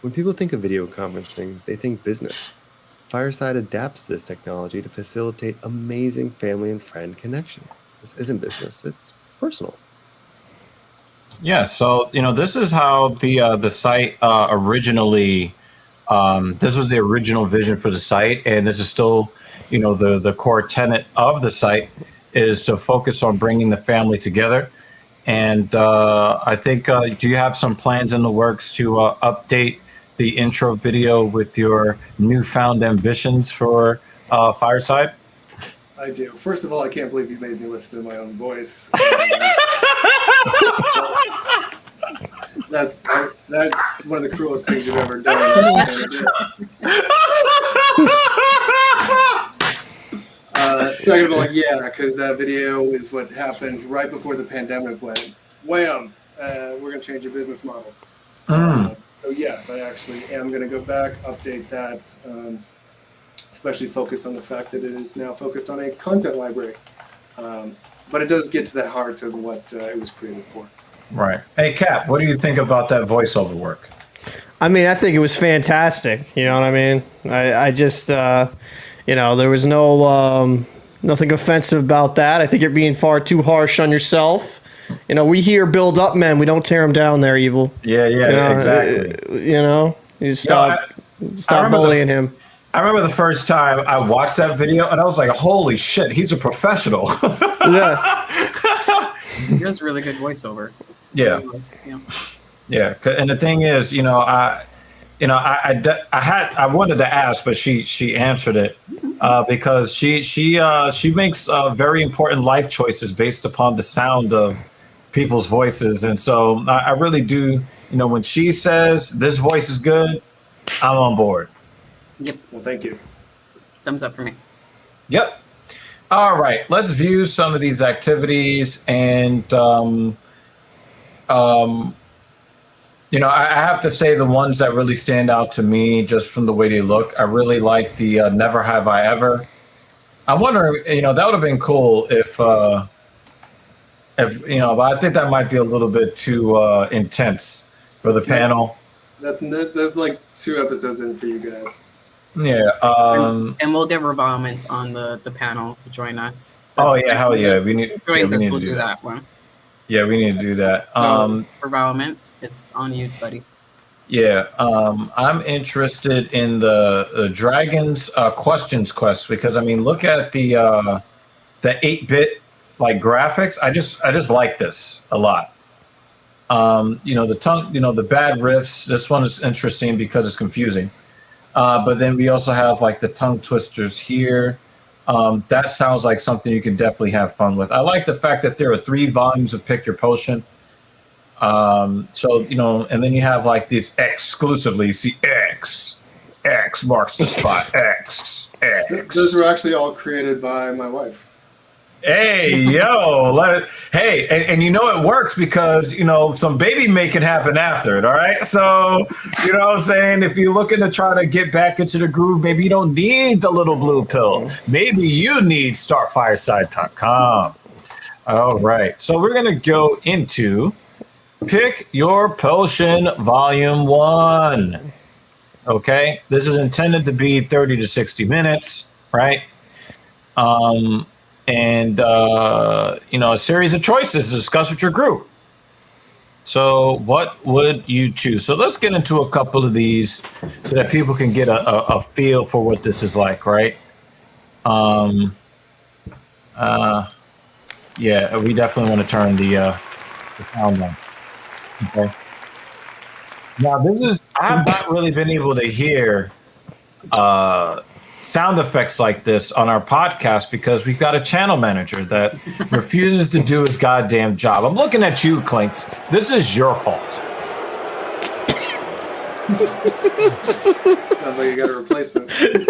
When people think of video conferencing, they think business. Fireside adapts this technology to facilitate amazing family and friend connection. This isn't business, it's personal. Yeah, so this is how the site originally. This was the original vision for the site, and this is still, the core tenet of the site is to focus on bringing the family together. And I think, do you have some plans in the works to update the intro video with your newfound ambitions for Fireside? I do. First of all, I can't believe you made me listen to my own voice. That's one of the cruelest things you've ever done. Second of all, yeah, because that video is what happened right before the pandemic went wham. We're going to change your business model. So yes, I actually am going to go back, update that, especially focus on the fact that it is now focused on a content library. But it does get to the heart of what it was created for. Right. Hey, Cap, what do you think about that voiceover work? I mean, I think it was fantastic. You know what I mean? I just, there was nothing offensive about that. I think you're being far too harsh on yourself. We here build up men. We don't tear them down there, Evil. Yeah, exactly. You stop bullying him. I remember the first time I watched that video, and I was like, holy shit, he's a professional. Yeah. He does really good voiceover. Yeah. And the thing is, I wanted to ask, but she answered it because she makes very important life choices based upon the sound of people's voices, and so I really do. When she says this voice is good, I'm on board. Yep. Well, thank you. Thumbs up for me. Yep. All right, let's view some of these activities, and I have to say the ones that really stand out to me just from the way they look. I really like the Never Have I Ever. I wonder, that would have been cool if but I think that might be a little bit too intense for the panel. That's like 2 episodes in for you guys. Yeah. And we'll get Revolvement on the panel to join us. Oh yeah, hell yeah. We need Joins we us, need we'll to do that one. Yeah, we need to do that. So, Revolvement, it's on you, buddy. Yeah, I'm interested in the Dragons questions quest because look at the 8-bit like graphics. I just like this a lot. The tongue, the bad riffs. This one is interesting because it's confusing. But then we also have like the tongue twisters here. That sounds like something you can definitely have fun with. I like the fact that there are 3 volumes of Pick Your Potion. And then you have like these exclusively. You see X marks the spot. X. Those were actually all created by my wife. Hey, yo, and it works because, some baby making happen after it, all right? So, what I'm saying? If you're looking to try to get back into the groove, maybe you don't need the little blue pill. Maybe you need startfireside.com. All right, so we're going to go into Pick Your Potion Volume 1. Okay, this is intended to be 30 to 60 minutes, right? And a series of choices to discuss with your group. So what would you choose? So let's get into a couple of these so that people can get a feel for what this is like, right? Yeah, we definitely want to turn the sound on. Okay. Now I have not really been able to hear sound effects like this on our podcast because we've got a channel manager that refuses to do his goddamn job. I'm looking at you, Clinks. This is your fault. Sounds like you got a replacement. The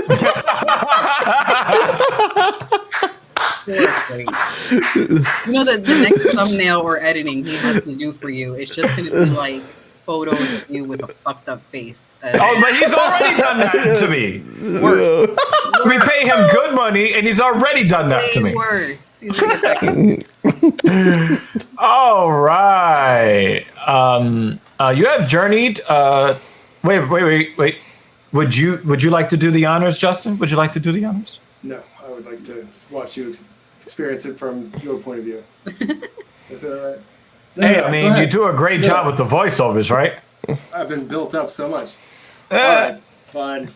next thumbnail or editing he has to do for you, it's just going to be like photos of you with a fucked up face. But he's already done that to me. Worse. We pay him good money, and he's already done that to me. Worse. He's gonna get back. All right. You have journeyed. Wait. Would you like to do the honors, Justin? Would you like to do the honors? No, I would like to watch you experience it from your point of view. Is that right? Hey, you do a great job with the voiceovers, right? I've been built up so much. All right, fine.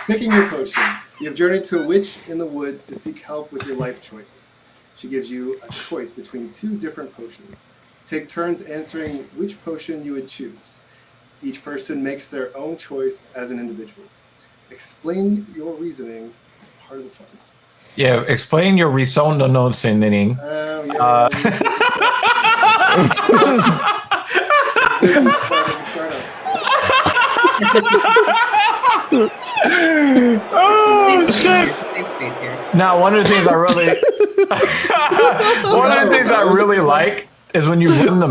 Picking your potion. You have journeyed to a witch in the woods to seek help with your life choices. She gives you a choice between 2 different potions. Take turns answering which potion you would choose. Each person makes their own choice as an individual. Explain your reasoning as part of the fun. Yeah, explain your reasoning. This is part of the startup. Oh shit! Safe space here. Now, one of the things I really like is when you run the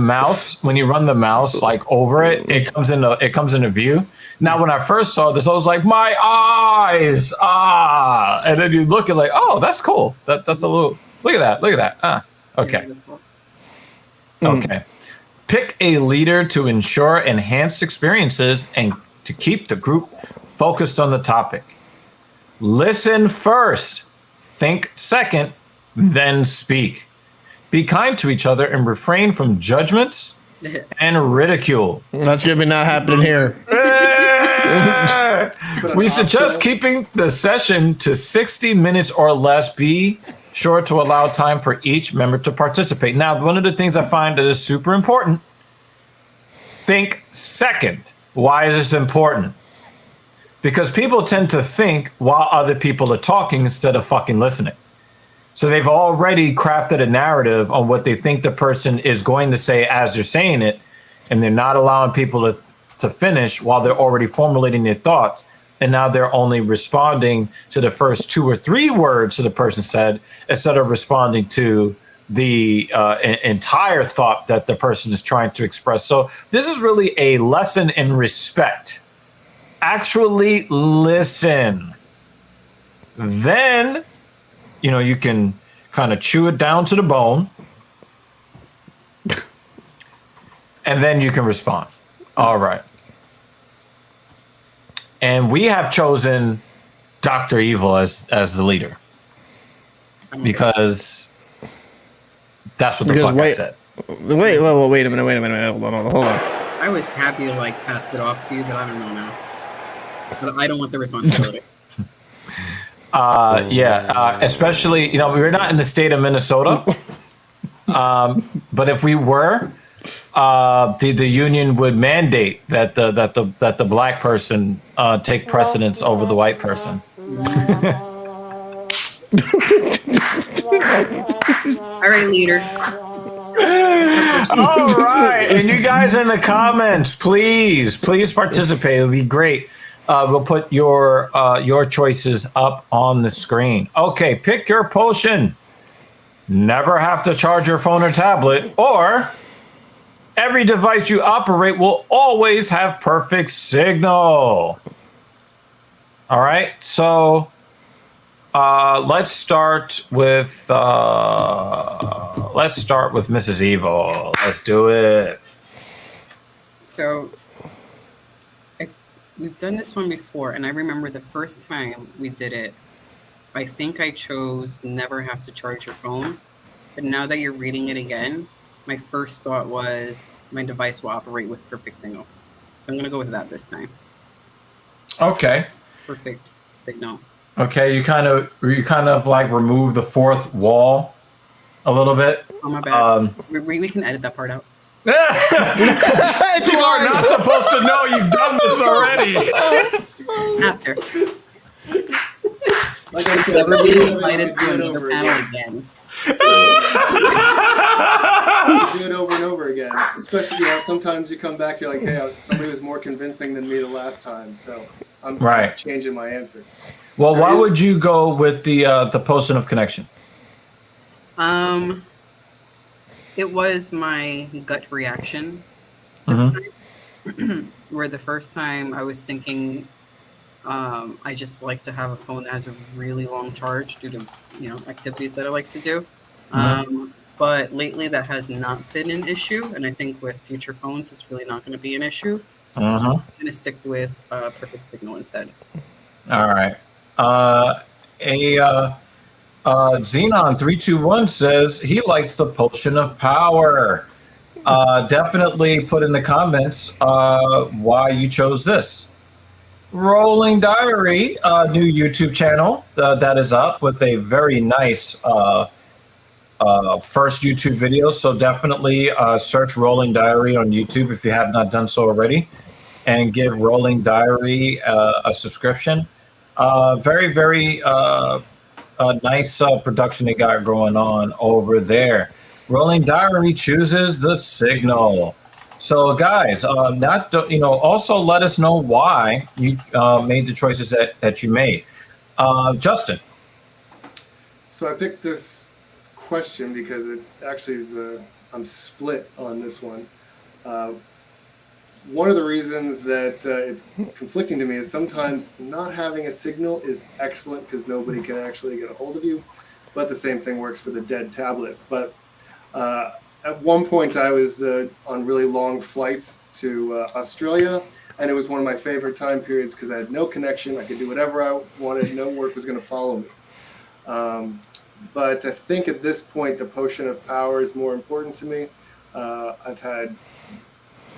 mouse like over it, it comes into view. Now, when I first saw this, I was like, my eyes, and then you look at like, oh, that's cool. That's a little. Look at that. Okay. Okay. Pick a leader to ensure enhanced experiences and to keep the group focused on the topic. Listen first, think second, then speak. Be kind to each other and refrain from judgments and ridicule. That's gonna be not happening here. We suggest keeping the session to 60 minutes or less. Be sure to allow time for each member to participate. Now, one of the things I find that is super important, think second. Why is this important? Because people tend to think while other people are talking instead of fucking listening. So they've already crafted a narrative on what they think the person is going to say as they're saying it, and they're not allowing people to finish while they're already formulating their thoughts. And now they're only responding to the first 2 or 3 words that the person said instead of responding to the entire thought that the person is trying to express. So this is really a lesson in respect. Actually listen. Then, you can kind of chew it down to the bone. And then you can respond. All right. And we have chosen Dr. Evil as the leader. Because that's what the fuck I said. Wait a minute. Hold on. I was happy to pass it off to you, but I don't know now. But I don't want the responsibility. Especially, we're not in the state of Minnesota. But if we were, the union would mandate that the black person take precedence over the white person. All right, leader. All right, and you guys in the comments, please participate. It'll be great. We'll put your choices up on the screen. Okay, pick your potion. Never have to charge your phone or tablet, or every device you operate will always have perfect signal. All right, so let's start with Mrs. Evil. Let's do it. So we've done this one before, and I remember the first time we did it, I think I chose never have to charge your phone. But now that you're reading it again, my first thought was my device will operate with perfect signal. So I'm going to go with that this time. Okay. Perfect signal. Okay, you kind of remove the fourth wall a little bit. Oh, my bad. We can edit that part out. You are not supposed to know you've done this already. After. Like I said, never being invited to another panel again. Do it over and over again. Especially, sometimes you come back, you're like, hey, somebody was more convincing than me the last time, so I'm changing my answer. Well, why would you go with the potion of connection? It was my gut reaction this time. Where the first time I was thinking, I just like to have a phone that has a really long charge due to activities that I like to do. But lately that has not been an issue, and I think with future phones it's really not going to be an issue. So I'm going to stick with perfect signal instead. All right. Xenon321 says he likes the potion of power. Definitely put in the comments why you chose this. Rolling Diary, new YouTube channel that is up with a very nice first YouTube video. So definitely search Rolling Diary on YouTube if you have not done so already, and give Rolling Diary a subscription. Very, very nice production they got going on over there. Rolling Diary chooses the signal. So, guys, also let us know why you made the choices that you made. Justin. So I picked this question because it actually is I'm split on this one. One of the reasons that it's conflicting to me is sometimes not having a signal is excellent because nobody can actually get a hold of you, but the same thing works for the dead tablet. But at one point I was on really long flights to Australia, and it was one of my favorite time periods because I had no connection. I could do whatever I wanted. No work was going to follow me. But I think at this point the potion of power is more important to me. I've had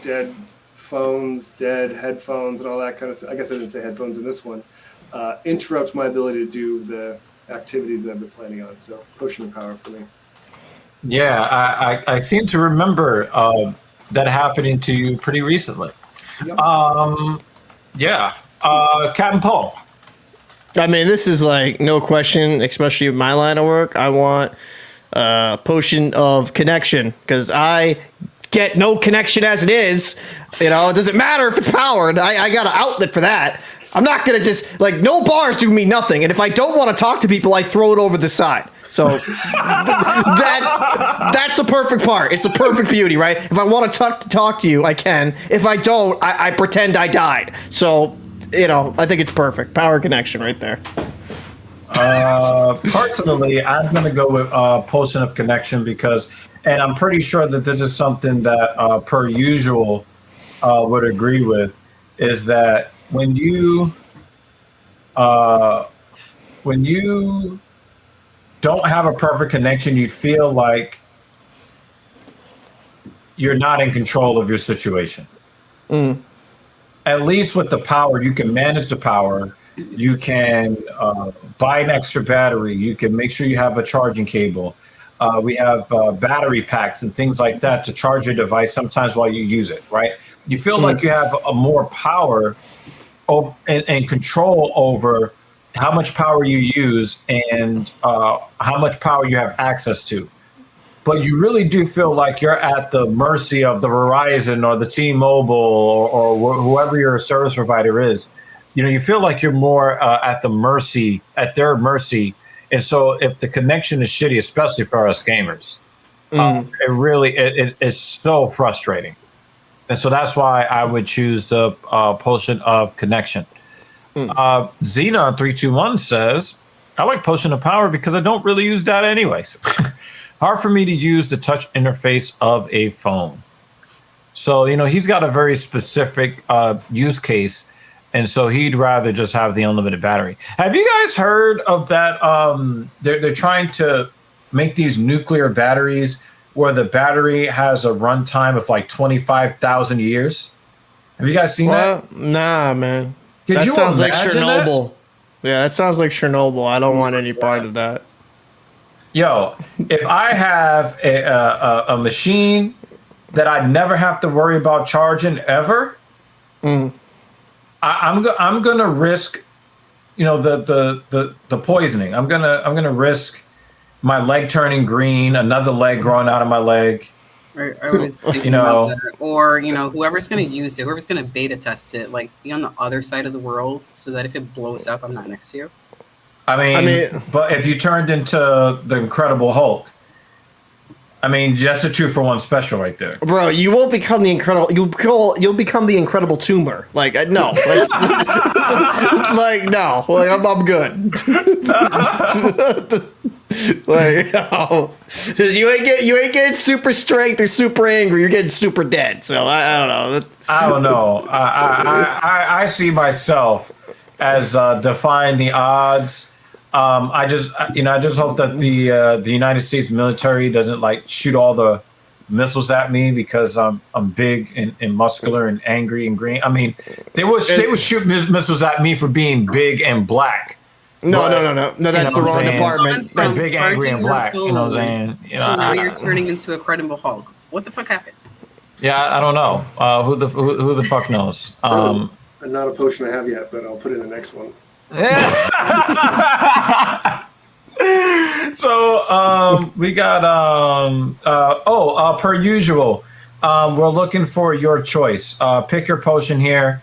dead phones, dead headphones, and all that kind of stuff. I guess I didn't say headphones in this one. Interrupt my ability to do the activities that I've been planning on. So potion of power for me. Yeah, I seem to remember that happening to you pretty recently. Yep. Yeah. Captain Paul. I mean, this is like no question, especially in my line of work. I want a potion of connection because I get no connection as it is. You know, it doesn't matter if it's powered. I got an outlet for that. I'm not going to just, like, no bars do me nothing. And if I don't want to talk to people, I throw it over the side. So that's the perfect part. It's the perfect beauty, right? If I want to talk to you, I can. If I don't, I pretend I died. So, you know, I think it's perfect. Power connection right there. Personally, I'm going to go with Potion of Connection because, and I'm pretty sure that this is something that per usual would agree with, is that when you don't have a perfect connection, you feel like you're not in control of your situation. At least with the power, you can manage the power. You can buy an extra battery. You can make sure you have a charging cable. We have battery packs and things like that to charge your device sometimes while you use it, right? You feel like you have a more power and control over how much power you use and how much power you have access to. But you really do feel like you're at the mercy of the Verizon or the T-Mobile or whoever your service provider is. You know, you feel like you're more at their mercy. And so if the connection is shitty, especially for us gamers, it really it's so frustrating. And so that's why I would choose the Potion of Connection. Xenon321 says, I like Potion of Power because I don't really use data anyways. Hard for me to use the touch interface of a phone. So, you know, he's got a very specific use case. And so he'd rather just have the unlimited battery. Have you guys heard of that? They're trying to make these nuclear batteries where the battery has a runtime of like 25,000 years. Have you guys seen that? Nah, man. Could That you sounds like imagine Chernobyl. Yeah, that sounds like Chernobyl. I don't want any part of that. Yo, if I have a machine that I never have to worry about charging ever, I'm gonna risk, you know, the poisoning. I'm gonna risk my leg turning green, another leg growing out of my leg. I was thinking about that. Or, you know, whoever's going to use it, whoever's going to beta test it, like, be on the other side of the world so that if it blows up, I'm not next to you. I mean, but if you turned into the Incredible Hulk, I mean, that's a 2-for-1 special right there. Bro, you won't become the Incredible. You'll become the Incredible Tumor. Like, no. Like, no. Like, I'm good. Like, no. Because you ain't getting super strength or super angry. You're getting super dead. So I don't know. I don't know. I see myself as defying the odds. I just hope that the United States military doesn't like shoot all the missiles at me because I'm big and muscular and angry and green. I mean, they would shoot missiles at me for being big and black. No. That's the wrong department. They're big, angry, and black. You know what I'm saying? You know, so now you're turning into a Incredible Hulk. What the fuck happened? Yeah, I don't know. Who the fuck knows? Not a potion I have yet, but I'll put it in the next one. So we got per usual, we're looking for your choice. Pick your potion here.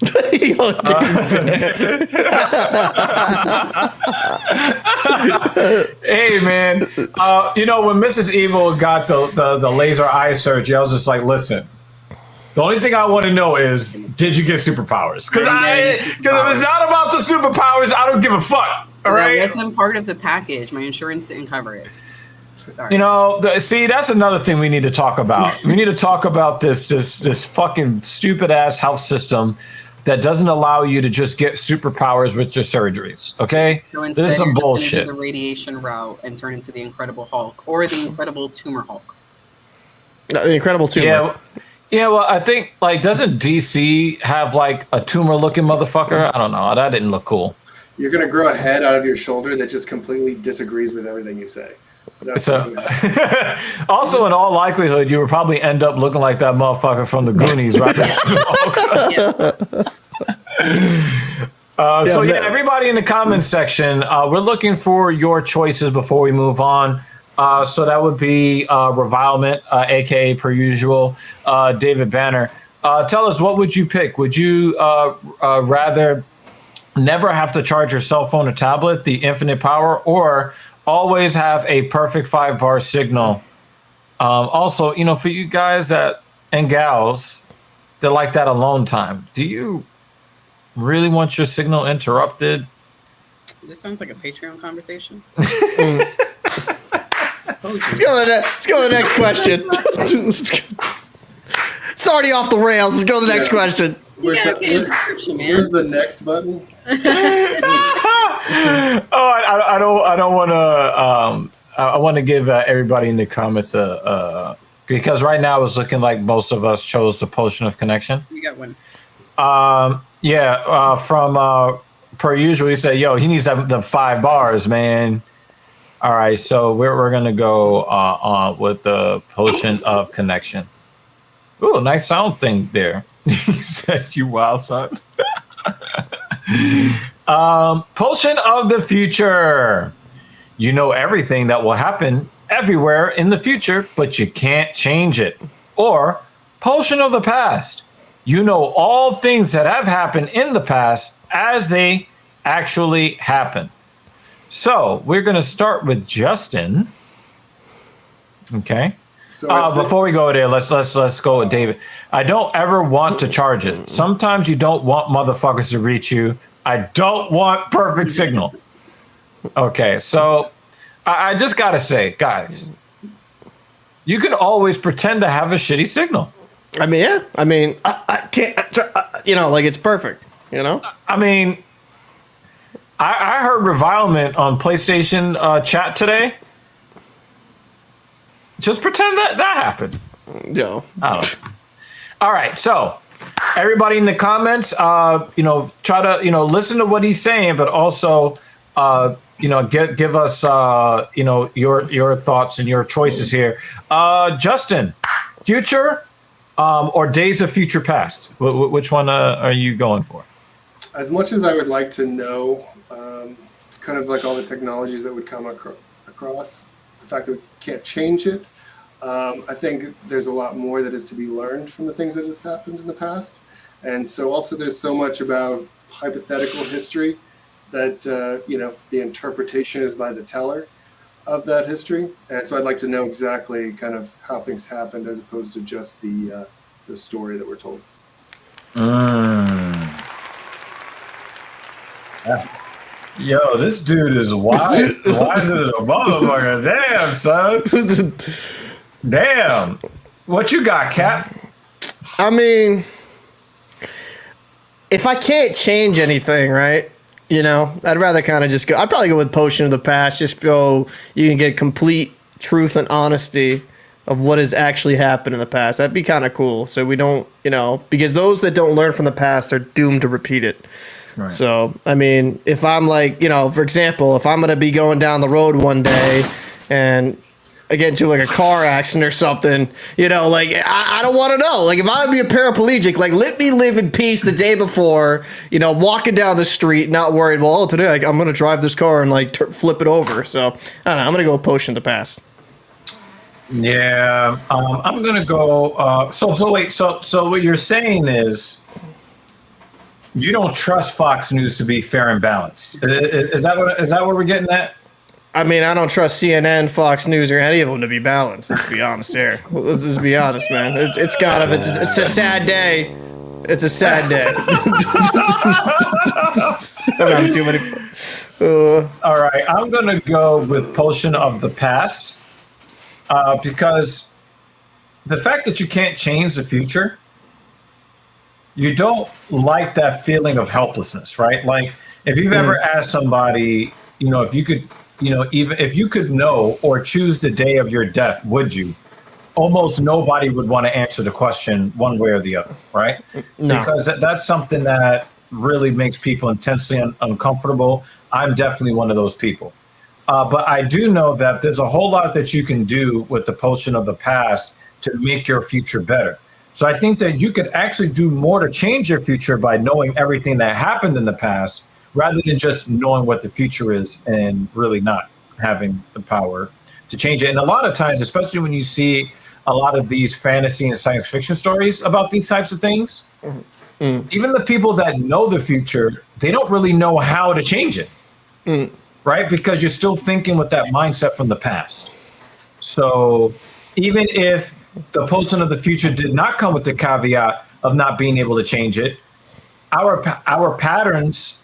Hey man, you know, when Mrs. Evil got the laser eye surgery, I was just like, listen, the only thing I want to know is, did you get superpowers? Because if it's not about the superpowers, I don't give a fuck. All right, that wasn't part of the package. My insurance didn't cover it. Sorry. You know, see, that's another thing we need to talk about. We need to talk about this fucking stupid ass health system that doesn't allow you to just get superpowers with your surgeries. Okay, so instead, this is some you're bullshit. just gonna do the radiation route and turn into the Incredible Hulk or the Incredible Tumor Hulk. The Incredible Tumor. Yeah. Well, I think, like, doesn't DC have like a tumor-looking motherfucker? I don't know. That didn't look cool. You're gonna grow a head out of your shoulder that just completely disagrees with everything you say. That's So, also, in all likelihood, you would probably end up looking like that motherfucker from the Goonies, right? So yeah, everybody in the comments section, we're looking for your choices before we move on. So that would be Revilement, aka per usual, David Banner. Tell us, what would you pick? Would you rather never have to charge your cell phone or tablet, the infinite power, or always have a perfect 5-bar signal? Also, for you guys and gals that like that alone time, do you really want your signal interrupted? This sounds like a Patreon conversation. Let's go to the next question. It's already off the rails. Let's go to the next question. Where's the next button? I don't want to. I want to give everybody in the comments because right now it's looking like most of us chose the potion of connection. You got one. From per usual, he said, "Yo, he needs the 5 bars, man." All right, so we're gonna go on with the potion of connection. Ooh, nice sound thing there. He said, "You wild son." Potion of the future. You know everything that will happen everywhere in the future, but you can't change it. Or potion of the past. You know all things that have happened in the past as they actually happen. So we're going to start with Justin. Okay. So before we go there, let's go with David. I don't ever want to charge it. Sometimes you don't want motherfuckers to reach you. I don't want perfect signal. Okay, so I just gotta say, guys, you can always pretend to have a shitty signal. I mean, yeah. I mean, I can't. Like it's perfect. I mean, I heard revilement on PlayStation chat today. Just pretend that happened. Yeah. I don't know. All right, so everybody in the comments, try to listen to what he's saying, but also give us your thoughts and your choices here. Justin, future or Days of Future Past? Which one are you going for? As much as I would like to know, kind of like all the technologies that would come across, the fact that we can't change it, I think there's a lot more that is to be learned from the things that has happened in the past. And so also there's so much about hypothetical history that, the interpretation is by the teller of that history. And so I'd like to know exactly kind of how things happened as opposed to just the story that we're told. Yeah. Yo, this dude is wise. Wiser than a motherfucker. Damn, son. Damn. What you got, Cap? I mean, if I can't change anything, right? I'd rather kind of just go. I'd probably go with Potion of the Past. Just go. You can get complete truth and honesty of what has actually happened in the past. That'd be kind of cool. So we don't, because those that don't learn from the past are doomed to repeat it. Right. So, I mean, if I'm like, for example, if I'm going to be going down the road one day and I get into like a car accident or something, I don't want to know. Like if I would be a paraplegic, like let me live in peace the day before, walking down the street, not worried, well, today I'm going to drive this car and like flip it over. So, I don't know. I'm going to go Potion of the Past. Yeah. I'm going to go. So wait. So what you're saying is, you don't trust Fox News to be fair and balanced. Is that what we're getting at? I mean, I don't trust CNN, Fox News, or any of them to be balanced. Let's be honest here. Let's just be honest, man. It's a sad day. It's a sad day. I'm having too many. All right, I'm gonna go with Potion of the Past because the fact that you can't change the future. You don't like that feeling of helplessness, right? Like if you've ever asked somebody, if you could, even if you could know or choose the day of your death, would you? Almost nobody would want to answer the question one way or the other, right? No. Because that's something that really makes people intensely uncomfortable. I'm definitely one of those people. But I do know that there's a whole lot that you can do with the potion of the past to make your future better. So I think that you could actually do more to change your future by knowing everything that happened in the past rather than just knowing what the future is and really not having the power to change it. And a lot of times, especially when you see a lot of these fantasy and science fiction stories about these types of things, even the people that know the future, they don't really know how to change it, right? Because you're still thinking with that mindset from the past. So even if the potion of the future did not come with the caveat of not being able to change it, our patterns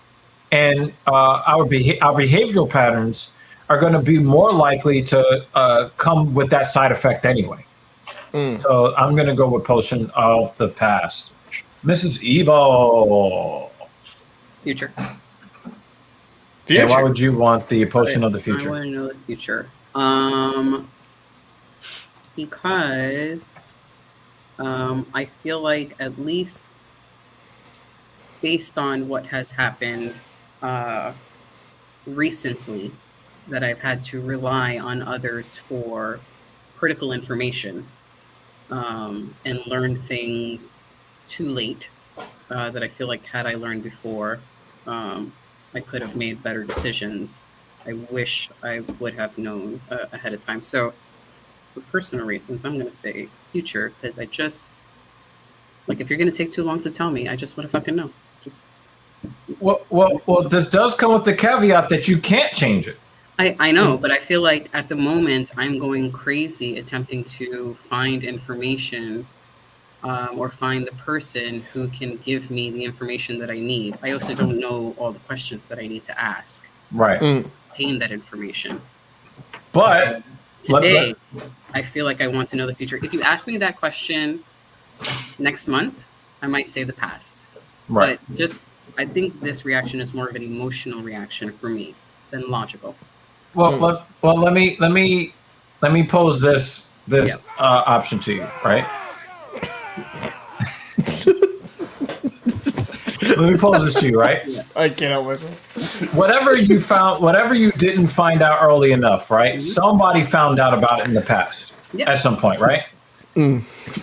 and our behavioral patterns are going to be more likely to come with that side effect anyway. So I'm going to go with potion of the past. Mrs. Evil. Future. And why would you want the potion of the I future? want to know the future. Because I feel like, at least based on what has happened recently, that I've had to rely on others for critical information and learn things too late that I feel like, had I learned before, I could have made better decisions. I wish I would have known ahead of time. So for personal reasons, I'm going to say future, because I just, like, if you're going to take too long to tell me, I just want to fucking know. Just Well, this does come with the caveat that you can't change it. I know, but I feel like at the moment I'm going crazy attempting to find information or find the person who can give me the information that I need. I also don't know all the questions that I need to ask Right. to obtain that information. But So today, I feel like I want to know the future. If you ask me that question next month, I might say the past. right. But just, I think this reaction is more of an emotional reaction for me than logical. Well, let me pose this option to you, right? Let me pose this to you, right? I can't help myself. Whatever you didn't find out early enough, right? Somebody found out about it in the past at some point, right?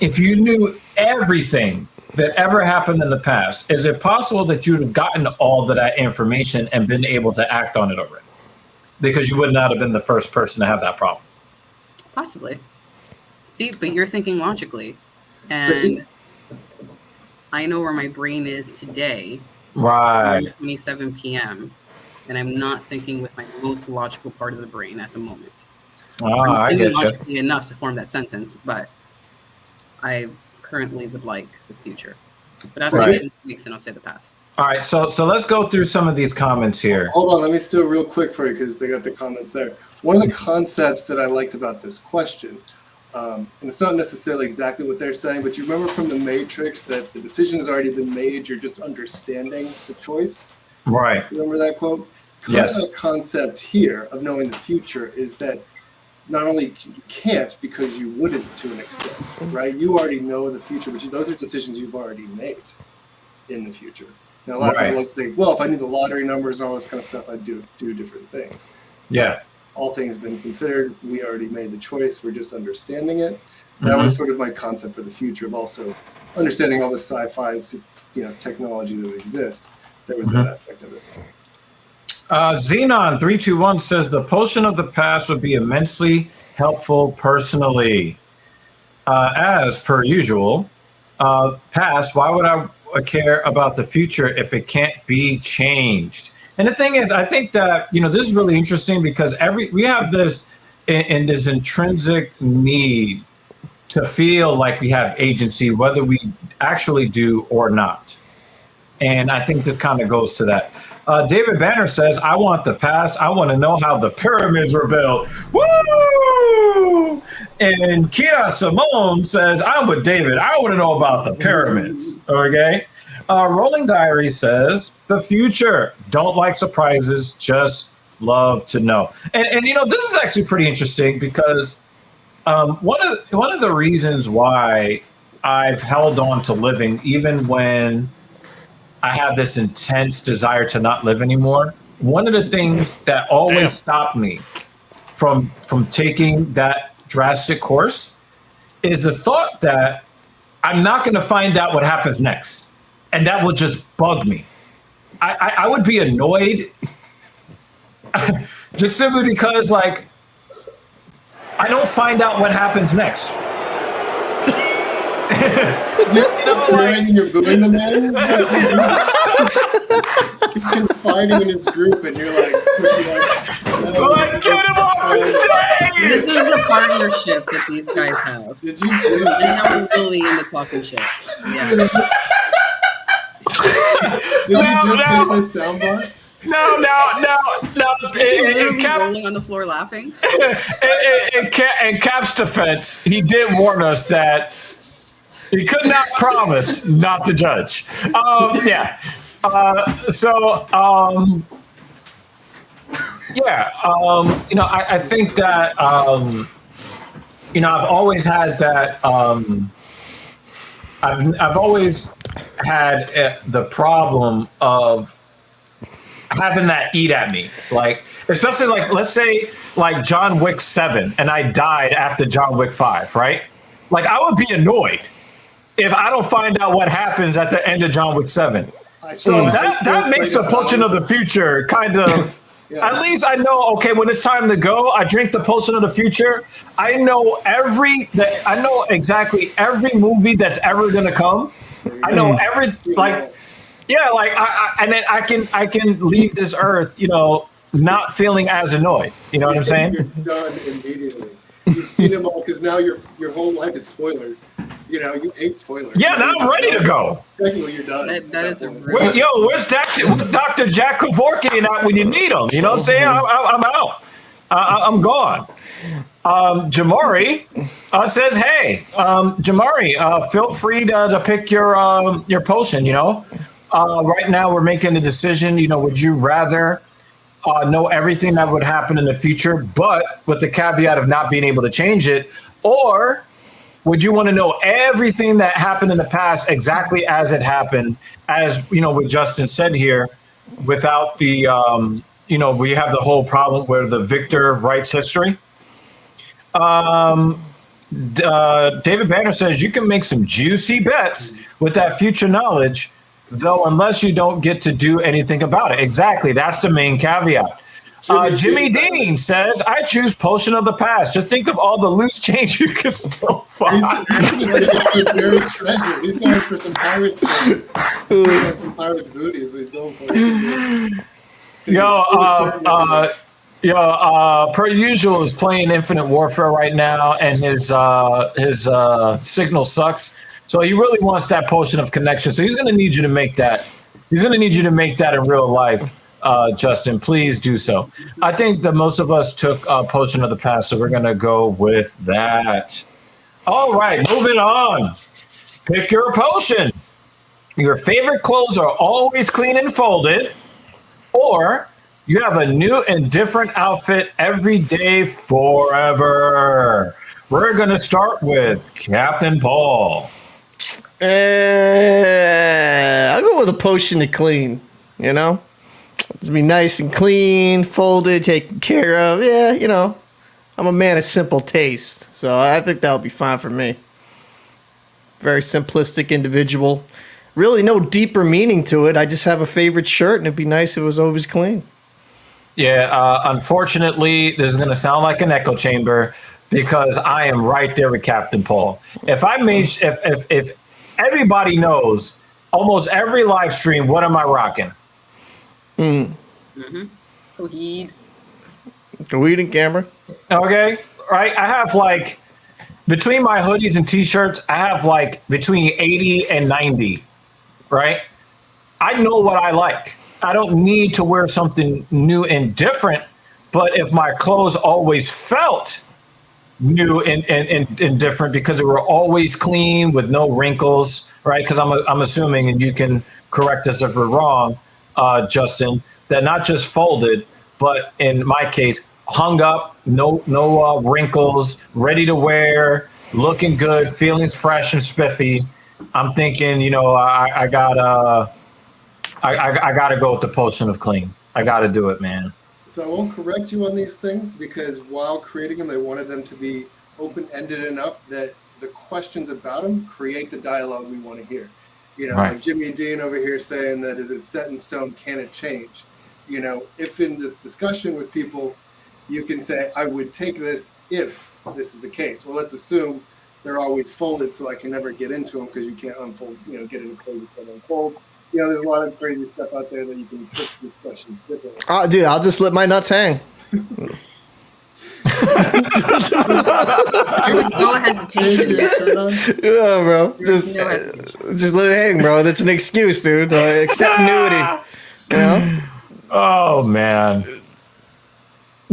If you knew everything that ever happened in the past, is it possible that you'd have gotten all of that information and been able to act on it already? Because you would not have been the first person to have that problem. Possibly. See, but you're thinking logically. And I know where my brain is today. Right. 27 p.m. And I'm not thinking with my most logical part of the brain at the moment. I I'm get logically you. enough to form that sentence, but I currently would like the future. But after Right. 2 weeks, and I'll say the past. All right, so let's go through some of these comments here. Hold on, let me still real quick for you because they got the comments there. One of the concepts that I liked about this question, and it's not necessarily exactly what they're saying, but you remember from the Matrix that the decision has already been made, you're just understanding the choice? Right. Remember that quote? Yes. The concept here of knowing the future is that not only you can't because you wouldn't to an extent, right? You already know the future, but those are decisions you've already made in the future. Now, a lot of people like to think, well, if I knew the lottery numbers and all this kind of stuff, I'd do different things. Yeah. All things been considered, we already made the choice. We're just understanding it. That was sort of my concept for the future of also understanding all the sci-fi, technology that would exist. There was that aspect of it. Xenon321 says the potion of the past would be immensely helpful personally. As per usual, past, why would I care about the future if it can't be changed? And the thing is, I think that, this is really interesting because we have this in this intrinsic need to feel like we have agency, whether we actually do or not. And I think this kind of goes to that. David Banner says, I want the past. I want to know how the pyramids were built. Woo! And Kira Simone says, I'm with David. I want to know about the pyramids. Okay. Rolling Diary says, the future. Don't like surprises. Just love to know. And this is actually pretty interesting because one of the reasons why I've held on to living, even when I have this intense desire to not live anymore, one of the things that always stopped me from taking that drastic course is the thought that I'm not going to find out what happens next, and that will just bug me. I would be annoyed just simply because, like, I don't find out what happens next. You're booing the man. He's confiding in his group, and you're like, Let's get him off the stage! This is the partnership that these guys have. Did you And I was really into talking shit. Yeah. Did you just hit this soundbar? No. Is he literally rolling on the floor laughing? In Cap's defense, he did warn us that he could not promise not to judge. Yeah. I think that, I've always had that, I've always had the problem of having that eat at me. Like, especially like, let's say like John Wick 7 and I died after John Wick 5, right? Like, I would be annoyed if I don't find out what happens at the end of John Wick 7. So that makes the potion of the future kind of, at least I know, okay, when it's time to go, I drink the potion of the future. I know exactly every movie that's ever going to come. I know every, like, yeah, like, and then I can leave this earth, not feeling as annoyed. You know what I'm saying? You're done immediately. You've seen them all because now your whole life is spoilered. You hate spoilers. Yeah, now I'm ready to go. Technically, you're done. That is a where's Dr. Jack Kevorkian at when you need him? You know what I'm saying? I'm out. I'm gone. Jamari says, "Hey, Jamari, feel free to pick your potion. Right now we're making a decision. Would you rather know everything that would happen in the future, but with the caveat of not being able to change it, or would you want to know everything that happened in the past exactly as it happened, as what Justin said here, without the we have the whole problem where the victor writes history." David Banner says you can make some juicy bets with that future knowledge, though, unless you don't get to do anything about it. Exactly. That's the main caveat. Jimmy Dean says, I choose Potion of the Past. Just think of all the loose change you can still find. He's going to get some buried treasure. He's going for some pirates' booty. He's got some pirates' booty is what he's going for. Per usual, is playing Infinite Warfare right now, and his signal sucks. So he really wants that potion of connection. So he's going to need you to make that. He's going to need you to make that in real life, Justin. Please do so. I think that most of us took Potion of the Past, so we're going to go with that. All right, moving on. Pick your potion. Your favorite clothes are always clean and folded, or you have a new and different outfit every day forever. We're going to start with Captain Paul. I'll go with a potion to clean, It's be nice and clean, folded, taken care of. Yeah, I'm a man of simple taste, so I think that'll be fine for me. Very simplistic individual. Really no deeper meaning to it. I just have a favorite shirt, and it'd be nice if it was always clean. Yeah, unfortunately, this is going to sound like an echo chamber because I am right there with Captain Paul. If everybody knows almost every live stream, what am I rocking? Weed. The weed and camera. Okay, right. I have like between my hoodies and t-shirts, I have like between 80 and 90. Right. I know what I like. I don't need to wear something new and different. But if my clothes always felt new and different because they were always clean with no wrinkles, right? Because I'm assuming, and you can correct us if we're wrong, Justin, that not just folded, but in my case, hung up, no wrinkles, ready to wear, looking good, feeling fresh and spiffy. I'm thinking, I gotta go with the potion of clean. I got to do it, man. So I won't correct you on these things because while creating them, I wanted them to be open-ended enough that the questions about them create the dialogue we want to hear. Right. Like Jimmy and Dean over here saying that, is it set in stone? Can it change? If in this discussion with people, you can say, I would take this if this is the case. Well, let's assume they're always folded, so I can never get into them because you can't unfold, get in a close and unfold. There's a lot of crazy stuff out there that you can put these questions differently. Dude, I'll just let my nuts hang. There was no hesitation. Yeah, bro. Just let it hang, bro. That's an excuse, dude. Accept nudity. Oh man.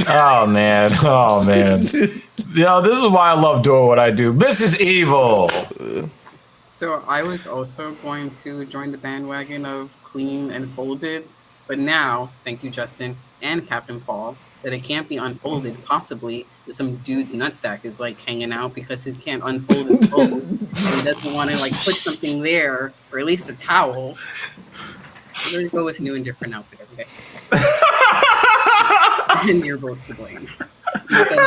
Oh man. Oh man. This is why I love doing what I do. This is evil. So I was also going to join the bandwagon of clean and folded, but now, thank you, Justin and Captain Paul, that it can't be unfolded. Possibly that some dude's nutsack is like hanging out because he can't unfold his clothes and he doesn't want to like put something there, or at least a towel. We're gonna go with new and different outfit every day. And you're both to blame. Not that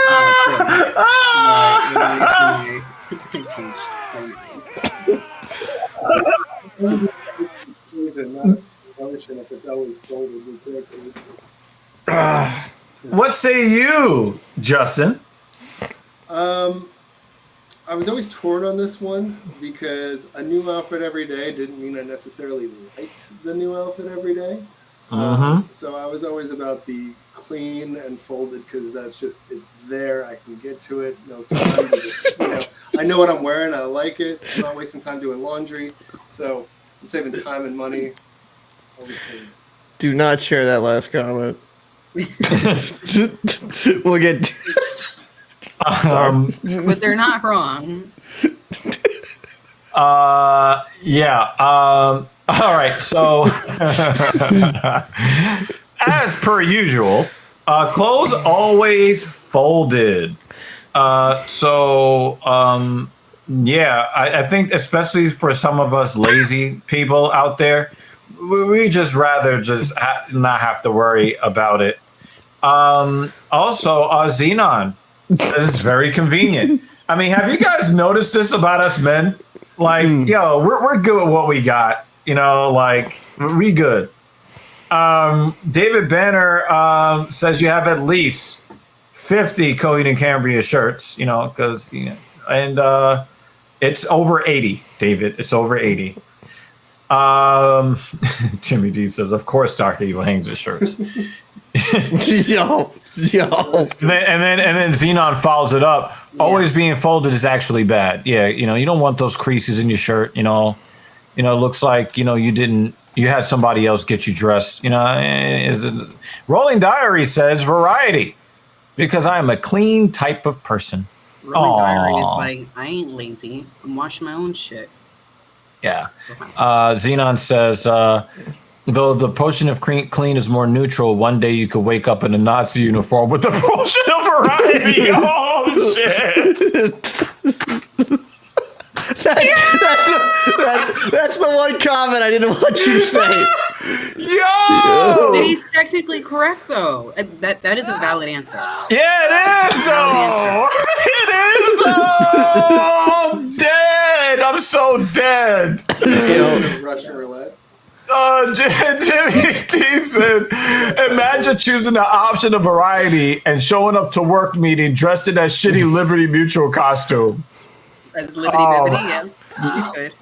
it's changed my mind. What say you, Justin? I was always torn on this one because a new outfit every day didn't mean I necessarily liked the new outfit every day. So I was always about the clean and folded because that's just, it's there. I can get to it. No time. I know what I'm wearing. I like it. I'm not wasting time doing laundry. So I'm saving time and money. Always clean. Do not share that last comment. We'll get. But they're not wrong. Yeah. All right. So, as per usual, clothes always folded. Yeah, I think especially for some of us lazy people out there, we just rather just not have to worry about it. Also, Xenon says it's very convenient. I mean, have you guys noticed this about us men? Like, we're good at what we got. Like, we good. David Banner says you have at least 50 Coheed and Cambria shirts, because, and it's over 80, David. It's over 80. Jimmy D says, of course, Dr. Evil hangs his shirts. Yo. And then Xenon follows it up. Yeah. Always being folded is actually bad. Yeah, you don't want those creases in your shirt. It looks like you had somebody else get you dressed. Rolling Diary says variety because I am a clean type of person. Rolling Diary is like, I ain't lazy. I'm washing my own shit. Yeah. Xenon says, though the potion of clean is more neutral, one day you could wake up in a Nazi uniform with the potion of variety. Oh, shit. That's the one comment I didn't want you to say. Yo! But he's technically correct, though. That is a valid answer. Yeah, it is, though. It is, though. I'm dead. I'm so dead. Russian roulette. Jimmy T said, imagine choosing the option of variety and showing up to work meeting dressed in that shitty Liberty Mutual costume. As Liberty Liberty, yeah. You could.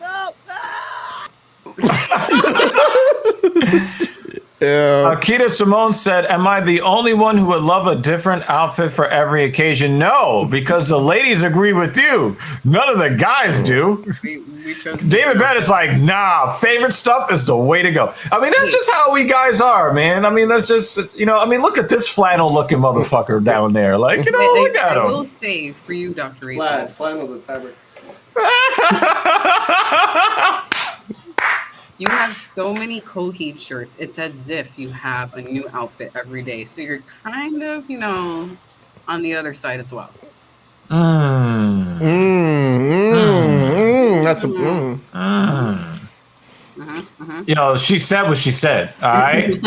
Akita Simone said, am I the only one who would love a different outfit for every occasion? No, because the ladies agree with you. None of the guys do. We chose David Bennett is like, nah, favorite stuff is the way to go. I mean, that's just how we guys are, man. I mean, that's just, look at this flannel looking motherfucker down there. Like, look at him. I will say for you, Dr. Evil. Flannel's a fabric. You have so many Coheed shirts. It's as if you have a new outfit every day. So you're kind of, on the other side as well. That's a. You know, she said what she said. All right.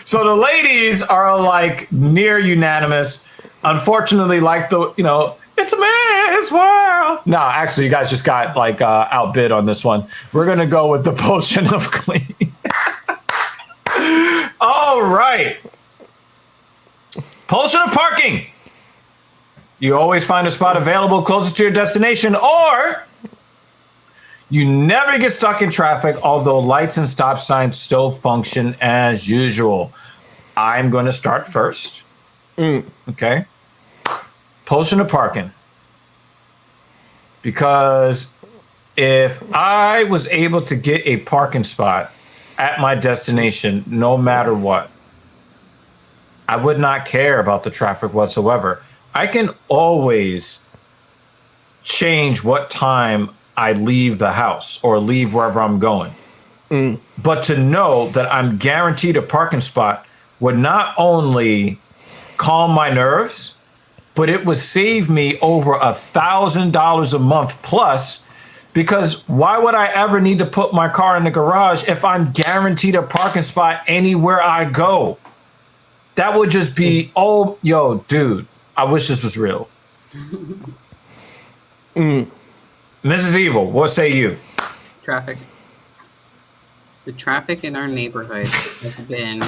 So the ladies are like near unanimous. Unfortunately, like it's a man's world. No, actually, you guys just got like outbid on this one. We're gonna go with the potion of clean. All right. Potion of parking. You always find a spot available closer to your destination, or you never get stuck in traffic, although lights and stop signs still function as usual. I'm going to start first. Okay. Potion of parking. Because if I was able to get a parking spot at my destination, no matter what, I would not care about the traffic whatsoever. I can always change what time I leave the house or leave wherever I'm going. But to know that I'm guaranteed a parking spot would not only calm my nerves, but it would save me over $1,000 a month plus, because why would I ever need to put my car in the garage if I'm guaranteed a parking spot anywhere I go? That would just be, dude, I wish this was real. Mrs. Evil, what say you? Traffic. The traffic in our neighborhood has been,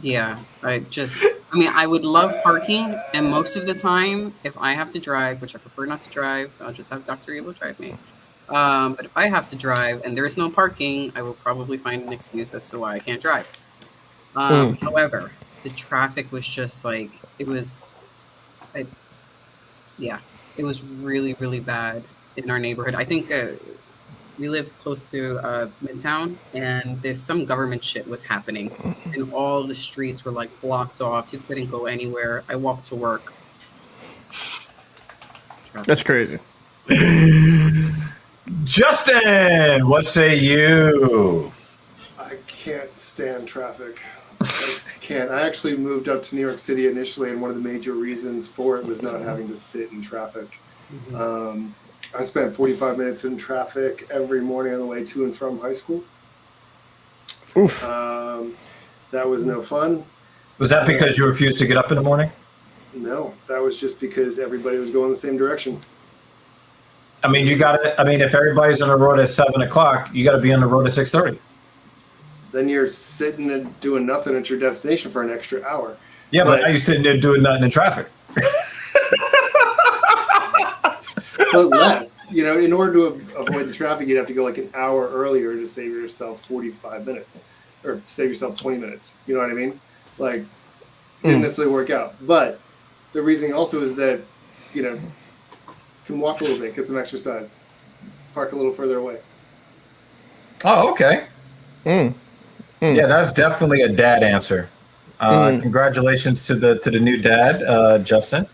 I would love parking, and most of the time, if I have to drive, which I prefer not to drive, I'll just have Dr. Evil drive me. But if I have to drive and there is no parking, I will probably find an excuse as to why I can't drive. However, the traffic was just like, it was really, really bad in our neighborhood. I think we live close to Midtown, and there's some government shit was happening, and all the streets were like blocked off. You couldn't go anywhere. I walked to work. That's crazy. Justin, what say you? I can't stand traffic. I can't. I actually moved up to New York City initially, and one of the major reasons for it was not having to sit in traffic. I spent 45 minutes in traffic every morning on the way to and from high school. Oof. That was no fun. Was that because you refused to get up in the morning? No, that was just because everybody was going the same direction. I mean, if everybody's on the road at 7 o'clock, you got to be on the road at 6:30. Then you're sitting and doing nothing at your destination for an extra hour. Yeah, but now you're sitting there doing nothing in traffic. But less. In order to avoid the traffic, you'd have to go like an hour earlier to save yourself 45 minutes or save yourself 20 minutes. You know what I mean? Like, didn't necessarily work out. But the reason also is that, you can walk a little bit, get some exercise, park a little further away. Oh, okay. Yeah, that's definitely a dad answer. Congratulations to the new dad, Justin.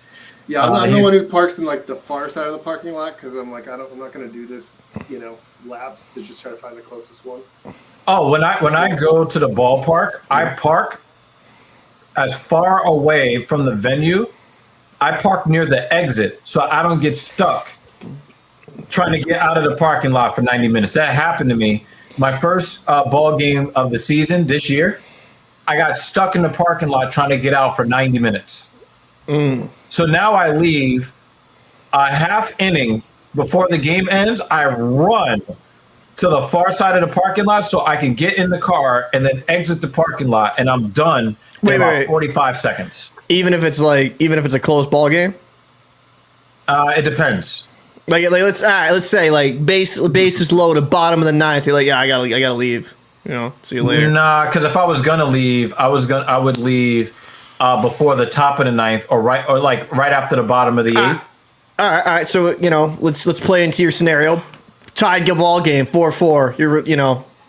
Yeah, I'm the one who parks in like the far side of the parking lot because I'm like, I'm not going to do this, laps to just try to find the closest one. Oh, when I go to the ballpark, I park as far away from the venue. I park near the exit so I don't get stuck trying to get out of the parking lot for 90 minutes. That happened to me. My first ball game of the season this year, I got stuck in the parking lot trying to get out for 90 minutes. So now I leave a half inning before the game ends. I run to the far side of the parking lot so I can get in the car and then exit the parking lot, and I'm done in about 45 seconds. Even if it's a close ball game? It depends. Like let's say like base is low to bottom of the ninth. You're like, I gotta leave. See you later. Nah, because if I was gonna leave, I would leave before the top of the ninth, or right after the bottom of the eighth. All right. So let's play into your scenario. Tied ball game, 4-4. You're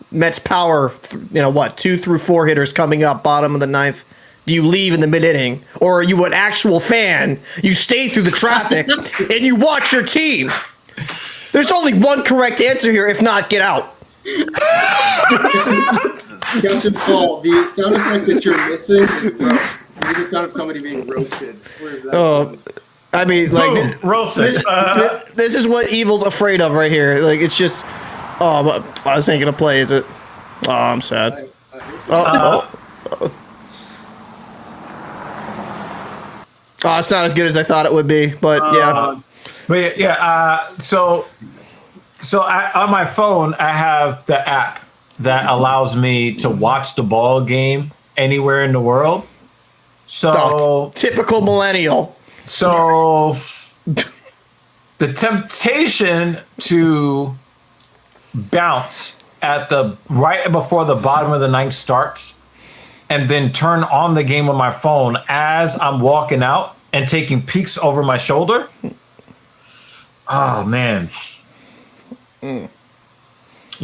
Mets power. 2 through 4 hitters coming up, bottom of the ninth. Do you leave in the mid-inning, or are you an actual fan? You stay through the traffic and you watch your team. There's only one correct answer here. If not, get out. Captain Paul, the sound effect that you're missing is roast. You need the sound of somebody being roasted. Where is that sound? I mean, like Boom, roasted. this is what Evil's afraid of right here. Like it's just, oh, but this ain't gonna play, is it? Oh, I'm sad. Oh, it's not as good as I thought it would be, but yeah. But yeah, so on my phone, I have the app that allows me to watch the ball game anywhere in the world. So Oh, typical millennial. So the temptation to bounce at the right before the bottom of the ninth starts and then turn on the game on my phone as I'm walking out and taking peeks over my shoulder. Oh man. You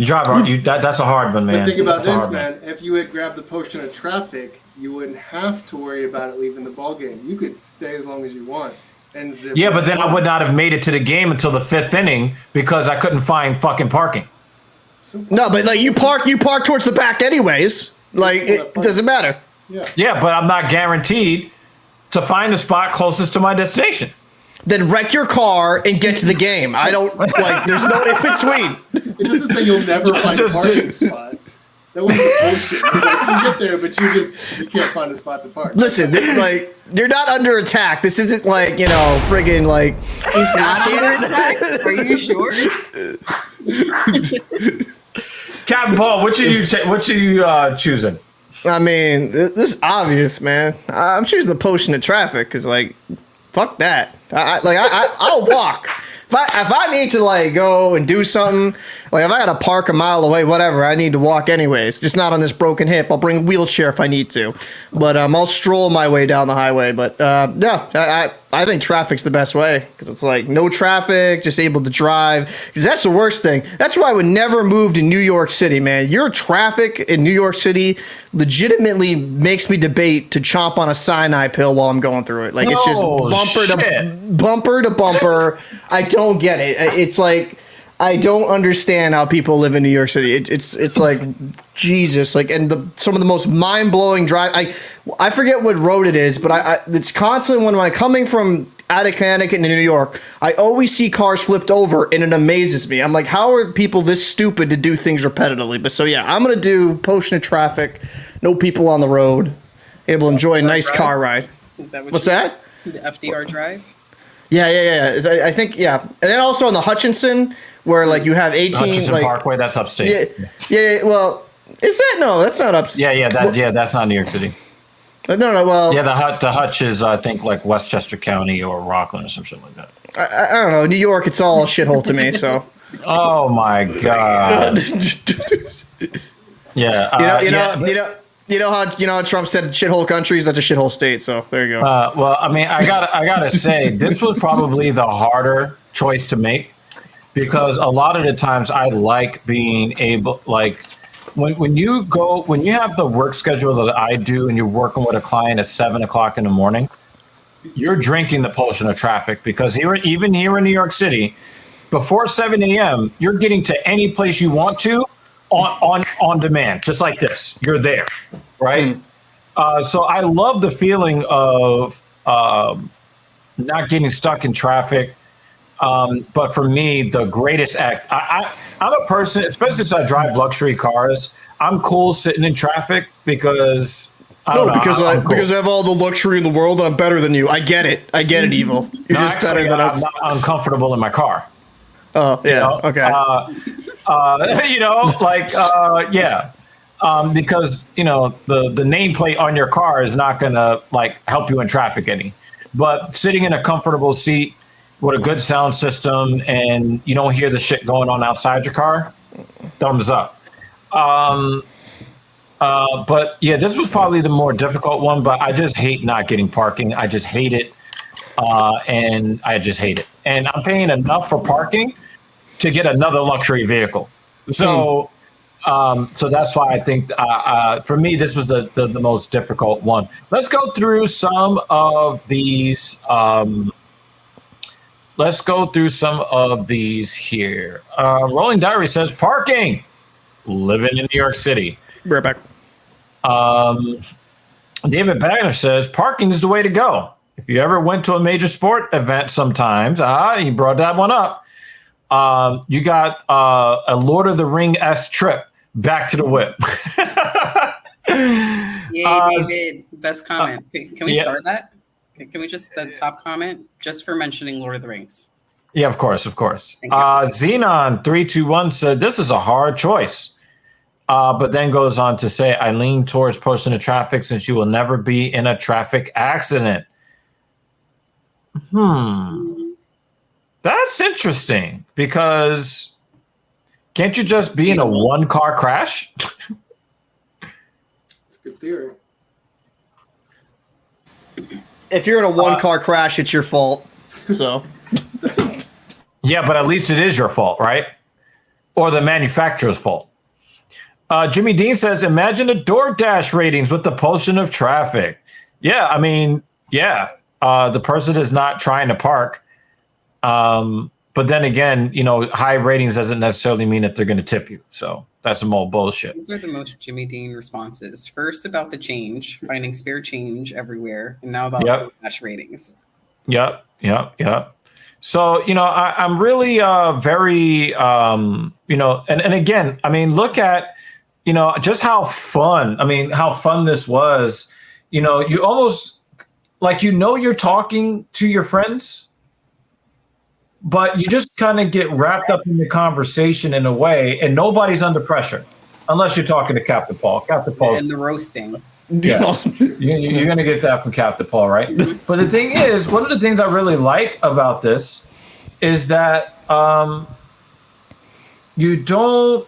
drive hard. That's a hard one, man. But think about That's a this, hard man. If you had grabbed the potion of traffic, you wouldn't have to worry about it leaving the ball game. You could stay as long as you want and zip. Yeah, right but then I home. would not have made it to the game until the 5th inning because I couldn't find fucking parking. No, but like you park towards the back anyways. Like it doesn't matter. Yeah. Yeah, but I'm not guaranteed to find a spot closest to my destination. Then wreck your car and get to the game. I don't like. There's no in between. It doesn't say you'll never find a parking spot. That was the bullshit. It's like you get there, but you can't find a spot to park. Listen, like you're not under attack. This isn't like friggin' like. He's not under attack? Are you sure? Captain Paul, what are you choosing? I mean, this is obvious, man. I'm choosing the potion of traffic because, like, fuck that. I'll walk. If I need to like go and do something, like if I gotta park a mile away, whatever, I need to walk anyways. Just not on this broken hip. I'll bring a wheelchair if I need to, but I'll stroll my way down the highway. But yeah, I think traffic's the best way because it's like no traffic, just able to drive. Because that's the worst thing. That's why I would never move to New York City, man. Your traffic in New York City legitimately makes me debate to chomp on a cyanide pill while I'm going through it. Like it's just bumper to bumper. I don't get it. It's like I don't understand how people live in New York City. It's like Jesus. Like and some of the most mind blowing drive. I forget what road it is, but it's constantly when I'm coming from out of Connecticut into New York, I always see cars flipped over and it amazes me. I'm like, how are people this stupid to do things repetitively? But so yeah, I'm gonna do potion of traffic, no people on the road, able to enjoy a nice car ride. Is that What's that? The FDR drive? Yeah. I think, yeah. And then also on the Hutchinson, where like you have 18 Hutchinson like Parkway, that's upstate. Yeah. Well, is that no? That's not upstate. That's not New York City. No. Well, Yeah, the Hutch is I think like Westchester County or Rockland or some shit like that. I don't know. New York, it's all a shithole to me. So. Oh my god. Yeah. You know how Trump said shithole countries. That's a shithole state. So there you go. Well, I mean, I gotta say, this was probably the harder choice to make because a lot of the times I like being able, like, when you have the work schedule that I do, and you're working with a client at 7:00 in the morning, you're drinking the potion of traffic because even here in New York City, before 7 a.m., you're getting to any place you want to. On demand, just like this, you're there, right? So I love the feeling of not getting stuck in traffic. But for me, the greatest act, I'm a person, especially since I drive luxury cars, I'm cool sitting in traffic because because I have all the luxury in the world and I'm better than you. I get it, Evil. You're just better than us. I'm not uncomfortable in my car. Oh yeah, okay. Because the nameplate on your car is not gonna like help you in traffic any. But sitting in a comfortable seat with a good sound system and you don't hear the shit going on outside your car, thumbs up. But yeah, this was probably the more difficult one. But I just hate not getting parking. I just hate it. And I just hate it. And I'm paying enough for parking to get another luxury vehicle. So, so that's why I think for me this was the most difficult one. Let's go through some of these. Here. Rolling Diary says parking. Living in New York City. Right back. David Bagner says parking is the way to go. If you ever went to a major sport event sometimes, you brought that one up. You got a Lord of the Ring-esque trip back to the whip. Yay, David. Best comment. Can we yeah. start that? Can we just, the top comment, just for mentioning Lord of the Rings? Yeah, of course, of course. Thank you. Xenon321 said, this is a hard choice. But then goes on to say, I lean towards posting the traffic since you will never be in a traffic accident. That's interesting because can't you just be in a one-car crash? It's a good theory. If you're in a one-car crash, it's your fault. So. Yeah, but at least it is your fault, right? Or the manufacturer's fault. Jimmy Dean says, imagine the DoorDash ratings with the posting of traffic. Yeah, I mean, yeah, the person is not trying to park. But then again, high ratings doesn't necessarily mean that they're going to tip you. So that's some old bullshit. These are the most Jimmy Dean responses. First about the change, finding spare change everywhere, and now about DoorDash ratings. Yep. So, I'm really very, and again, I mean, look at, just how fun this was. You almost like, you're talking to your friends, but you just kind of get wrapped up in the conversation in a way, and nobody's under pressure unless you're talking to Captain Paul. Captain Paul and the roasting. Yeah, you're going to get that from Captain Paul, right? But the thing is, one of the things I really like about this is that you don't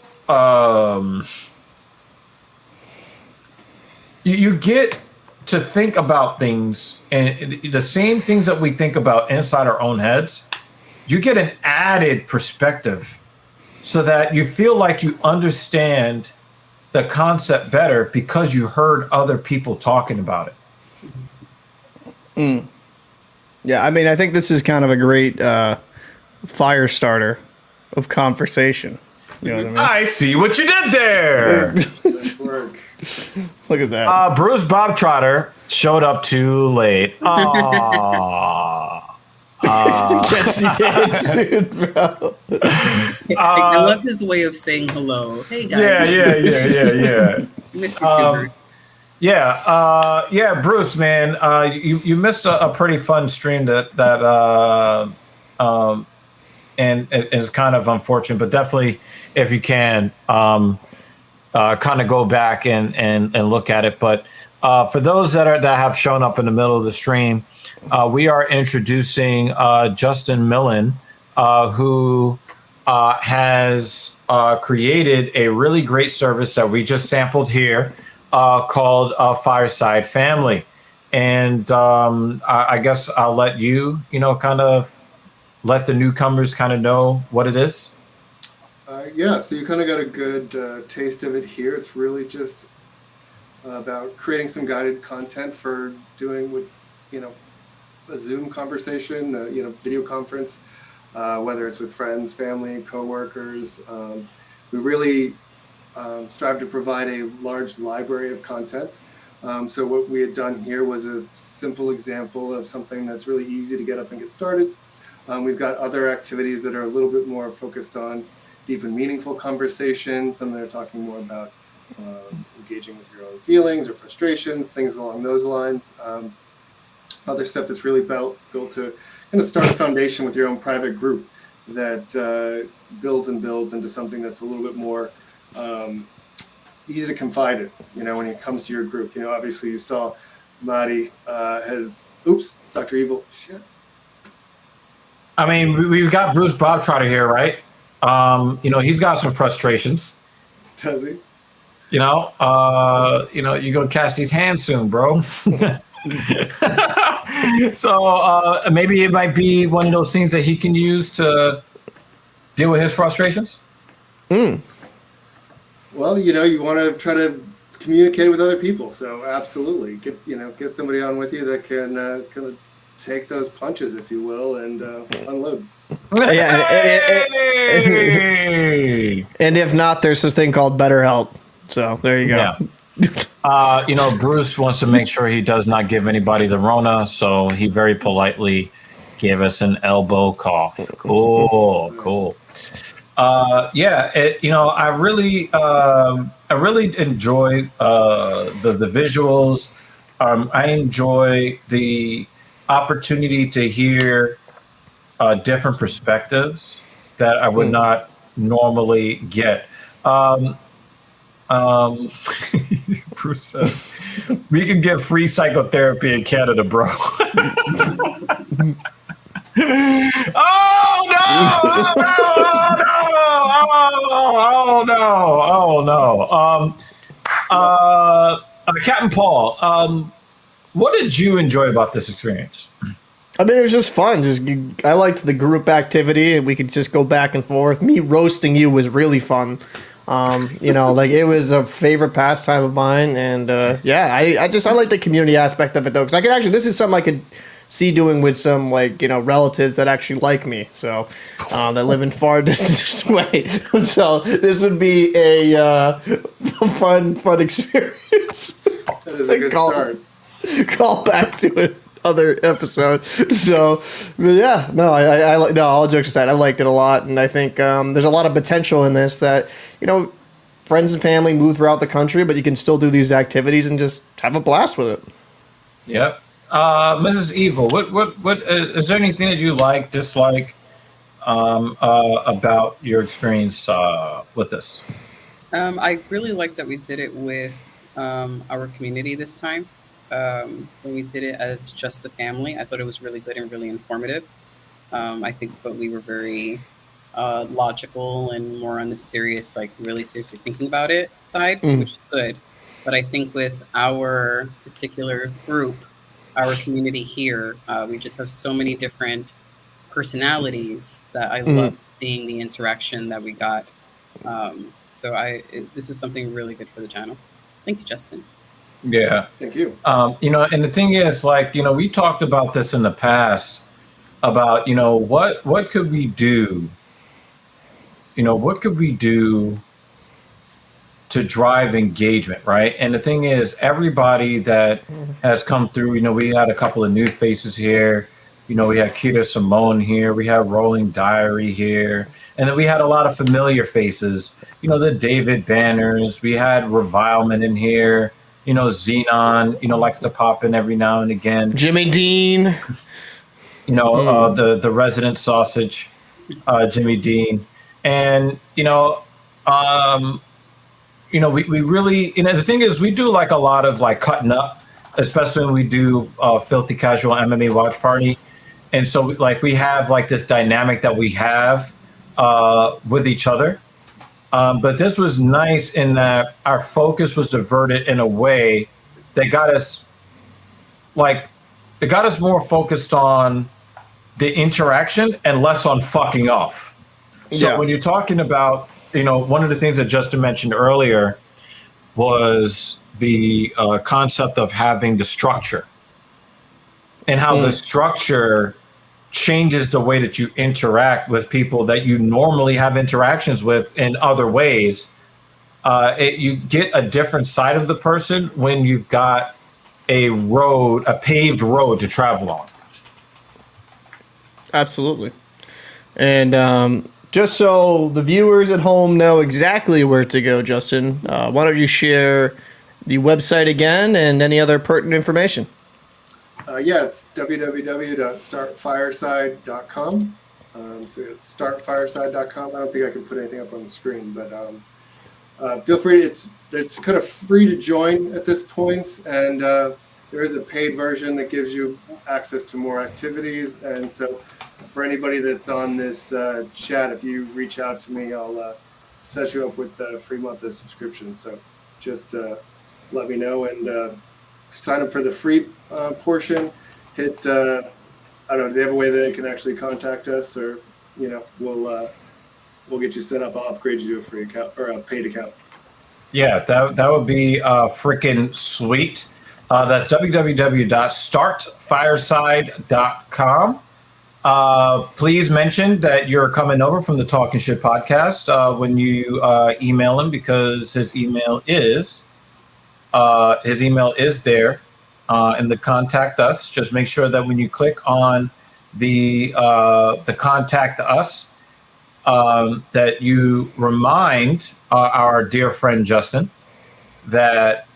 you get to think about things, and the same things that we think about inside our own heads, you get an added perspective so that you feel like you understand the concept better because you heard other people talking about it. Yeah, I mean, I think this is kind of a great fire starter of conversation. You know what I mean? I see what you did there. Nice work. Look at that. Bruce Bobtrotter showed up too late. Gets his hands soon, bro. I love his way of saying hello. Hey guys. Yeah. Missed you too, Bruce. Yeah, Bruce, man, you missed a pretty fun stream that and it's kind of unfortunate, but definitely if you can kind of go back and look at it. But for those that have shown up in the middle of the stream, we are introducing Justin Millen, who has created a really great service that we just sampled here called Fireside Family. And I guess I'll let you, kind of let the newcomers kind of know what it is. Yeah, so you kind of got a good taste of it here. It's really just about creating some guided content for doing what, a Zoom conversation, video conference, whether it's with friends, family, coworkers. We really strive to provide a large library of content. So what we had done here was a simple example of something that's really easy to get up and get started. We've got other activities that are a little bit more focused on deep and meaningful conversations. Some that are talking more about engaging with your own feelings or frustrations, things along those lines. Other stuff that's really built to kind of start a foundation with your own private group that builds and builds into something that's a little bit more easy to confide in, when it comes to your group. Obviously you saw Marty has, Dr. Evil, shit. I mean, we've got Bruce Bobtrotter here, right? He's got some frustrations. Does he? You're gonna catch these hands soon, bro. So maybe it might be one of those things that he can use to deal with his frustrations. Well, you want to try to communicate with other people, so absolutely get somebody on with you that can kind of take those punches, if you will, and unload. Yeah, and if not, there's this thing called BetterHelp. So there you go. Bruce wants to make sure he does not give anybody the Rona, so he very politely gave us an elbow cough. Cool, Nice. cool. I really enjoy the visuals. I enjoy the opportunity to hear different perspectives that I would not normally get. Um, Bruce says, we can get free psychotherapy in Canada, bro. Oh no! Oh no! Oh no! Captain Paul, what did you enjoy about this experience? I mean, it was just fun. I liked the group activity, and we could just go back and forth. Me roasting you was really fun. It was a favorite pastime of mine, and I like the community aspect of it though, because this is something I could see doing with some relatives that actually like me, so that live in far distances away. So this would be a fun experience. That is a good start. Call back to it. Other episode. So, yeah, all jokes aside, I liked it a lot, and I think there's a lot of potential in this that, friends and family move throughout the country, but you can still do these activities and just have a blast with it. Yep. Mrs. Evil, what is there anything that you like, dislike about your experience with this? I really like that we did it with our community this time. When we did it as just the family, I thought it was really good and really informative. I think, but we were very logical and more on the serious, really seriously thinking about it side, which is good. But I think with our particular group, our community here, we just have so many different personalities that I love seeing the interaction that we got. This was something really good for the channel. Thank you, Justin. Yeah. Thank you. And the thing is, we talked about this in the past about, what could we do? What could we do to drive engagement, right? And the thing is, everybody that has come through, we had a couple of new faces here. We had Keita Simone here. We had Rolling Diary here. And then we had a lot of familiar faces, the David Banners. We had Revilement in here. Xenon, likes to pop in every now and again. Jimmy Dean. The resident sausage, Jimmy Dean. And, we really, the thing is, we do a lot of cutting up, especially when we do Filthy Casual MMA Watch Party. And so we have this dynamic that we have with each other. But this was nice in that our focus was diverted in a way that got us more focused on the interaction and less on fucking off. So when you're talking about, one of the things that Justin mentioned earlier was the concept of having the structure and how the structure changes the way that you interact with people that you normally have interactions with in other ways. You get a different side of the person when you've got a paved road to travel on. Absolutely. And just so the viewers at home know exactly where to go, Justin, why don't you share the website again and any other pertinent information? It's www.startfireside.com. So it's startfireside.com. I don't think I can put anything up on the screen, but feel free. It's kind of free to join at this point, and there is a paid version that gives you access to more activities. And so, for anybody that's on this chat, if you reach out to me, I'll set you up with a free monthly subscription. So just let me know and sign up for the free portion. Hit I don't know. Do they have a way that they can actually contact us, or we'll get you set up. I'll upgrade you to a free account or a paid account. Yeah, that would be freaking sweet. That's www.startfireside.com. Please mention that you're coming over from the Talking Shit podcast when you email him, because his email is his email is there in the contact us. Just make sure that when you click on the contact us, that you remind our dear friend Justin that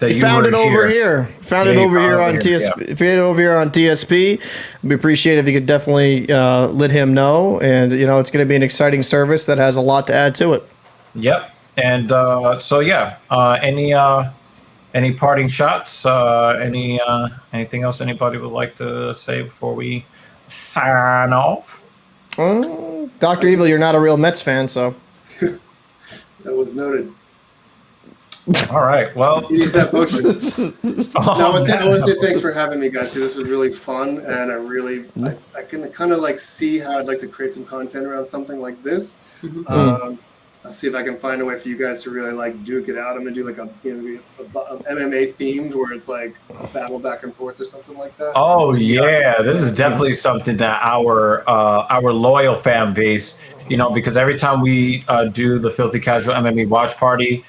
that you found were it over here. Found Yeah, it you over found here it on over here, TSP. If you had it over here on TSP, we appreciate it if you could definitely let him know. And it's going to be an exciting service that has a lot to add to it. Yep. And so yeah, any parting shots? Anything else anybody would like to say before we sign off? Dr. Evil, you're not a real Mets fan, so. That was noted. All right. Well, He needs that potion. I want to say man. thanks for having me, guys, because this was really fun, and I can kind of like see how I'd like to create some content around something like this. I'll see if I can find a way for you guys to really like duke it out. I'm gonna do like a MMA themed where it's like a battle back and forth or something like that. Oh yeah, this is definitely something that our loyal fan base, because every time we do the Filthy Casual MMA watch party,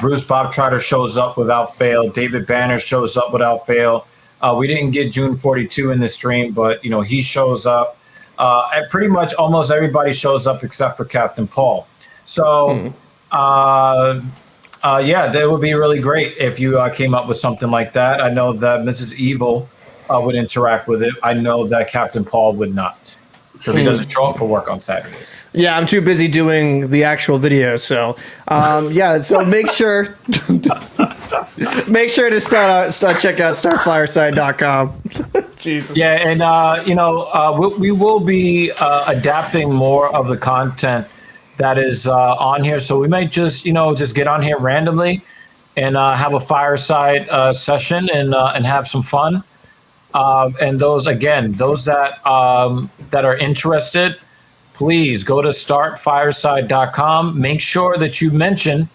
Bruce Bob Trotter shows up without fail. David Banner shows up without fail. We didn't get June 42 in the stream, but he shows up. And pretty much almost everybody shows up except for Captain Paul. So, yeah, that would be really great if you came up with something like that. I know that Mrs. Evil would interact with it. I know that Captain Paul would not, because he doesn't show up for work on Saturdays. Yeah, I'm too busy doing the actual video. So, yeah. So make sure to start check out startfireside.com. Jesus. Yeah, and we will be adapting more of the content that is on here. So we might just get on here randomly and have a fireside session and have some fun. And those that are interested, please go to startfireside.com. Make sure that you mention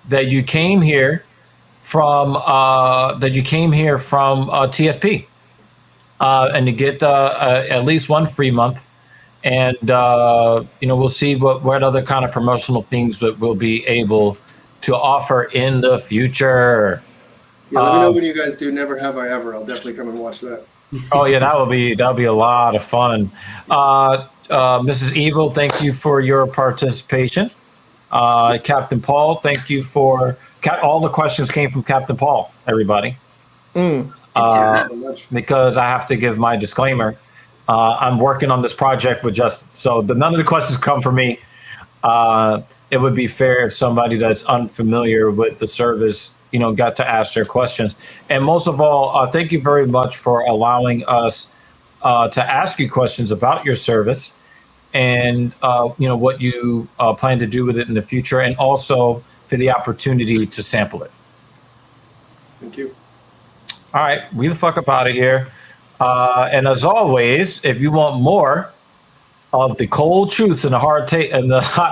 that you came here from TSP, and to get at least one free month. And we'll see what other kind of promotional things that we'll be able to offer in the future. Yeah, let me know when you guys do Never Have I Ever. I'll definitely come and watch that. Oh yeah, that'll be a lot of fun. Mrs. Evil, thank you for your participation. Captain Paul, thank you for all the questions came from Captain Paul. Everybody, Thank you so much. because I have to give my disclaimer. I'm working on this project with Justin, so none of the questions come from me. It would be fair if somebody that's unfamiliar with the service, got to ask their questions. And most of all, thank you very much for allowing us to ask you questions about your service and what you plan to do with it in the future, and also for the opportunity to sample it. Thank you. All right, we the fuck up out of here. And as always, if you want more of the cold truths and the hot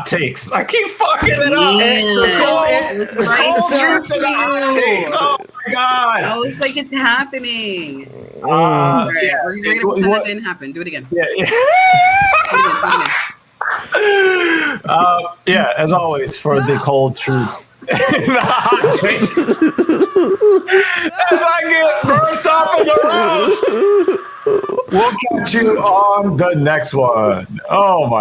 takes, I keep fucking it up. It's The cold truths and the hot takes. Oh my god! Oh, it's like it's happening. Yeah, We're going to pretend that didn't happen. Do it again. Yeah, Do it again. yeah. As always, for the cold truth and the hot takes. As I get burnt up in the roast, we'll catch you on the next one. Oh my.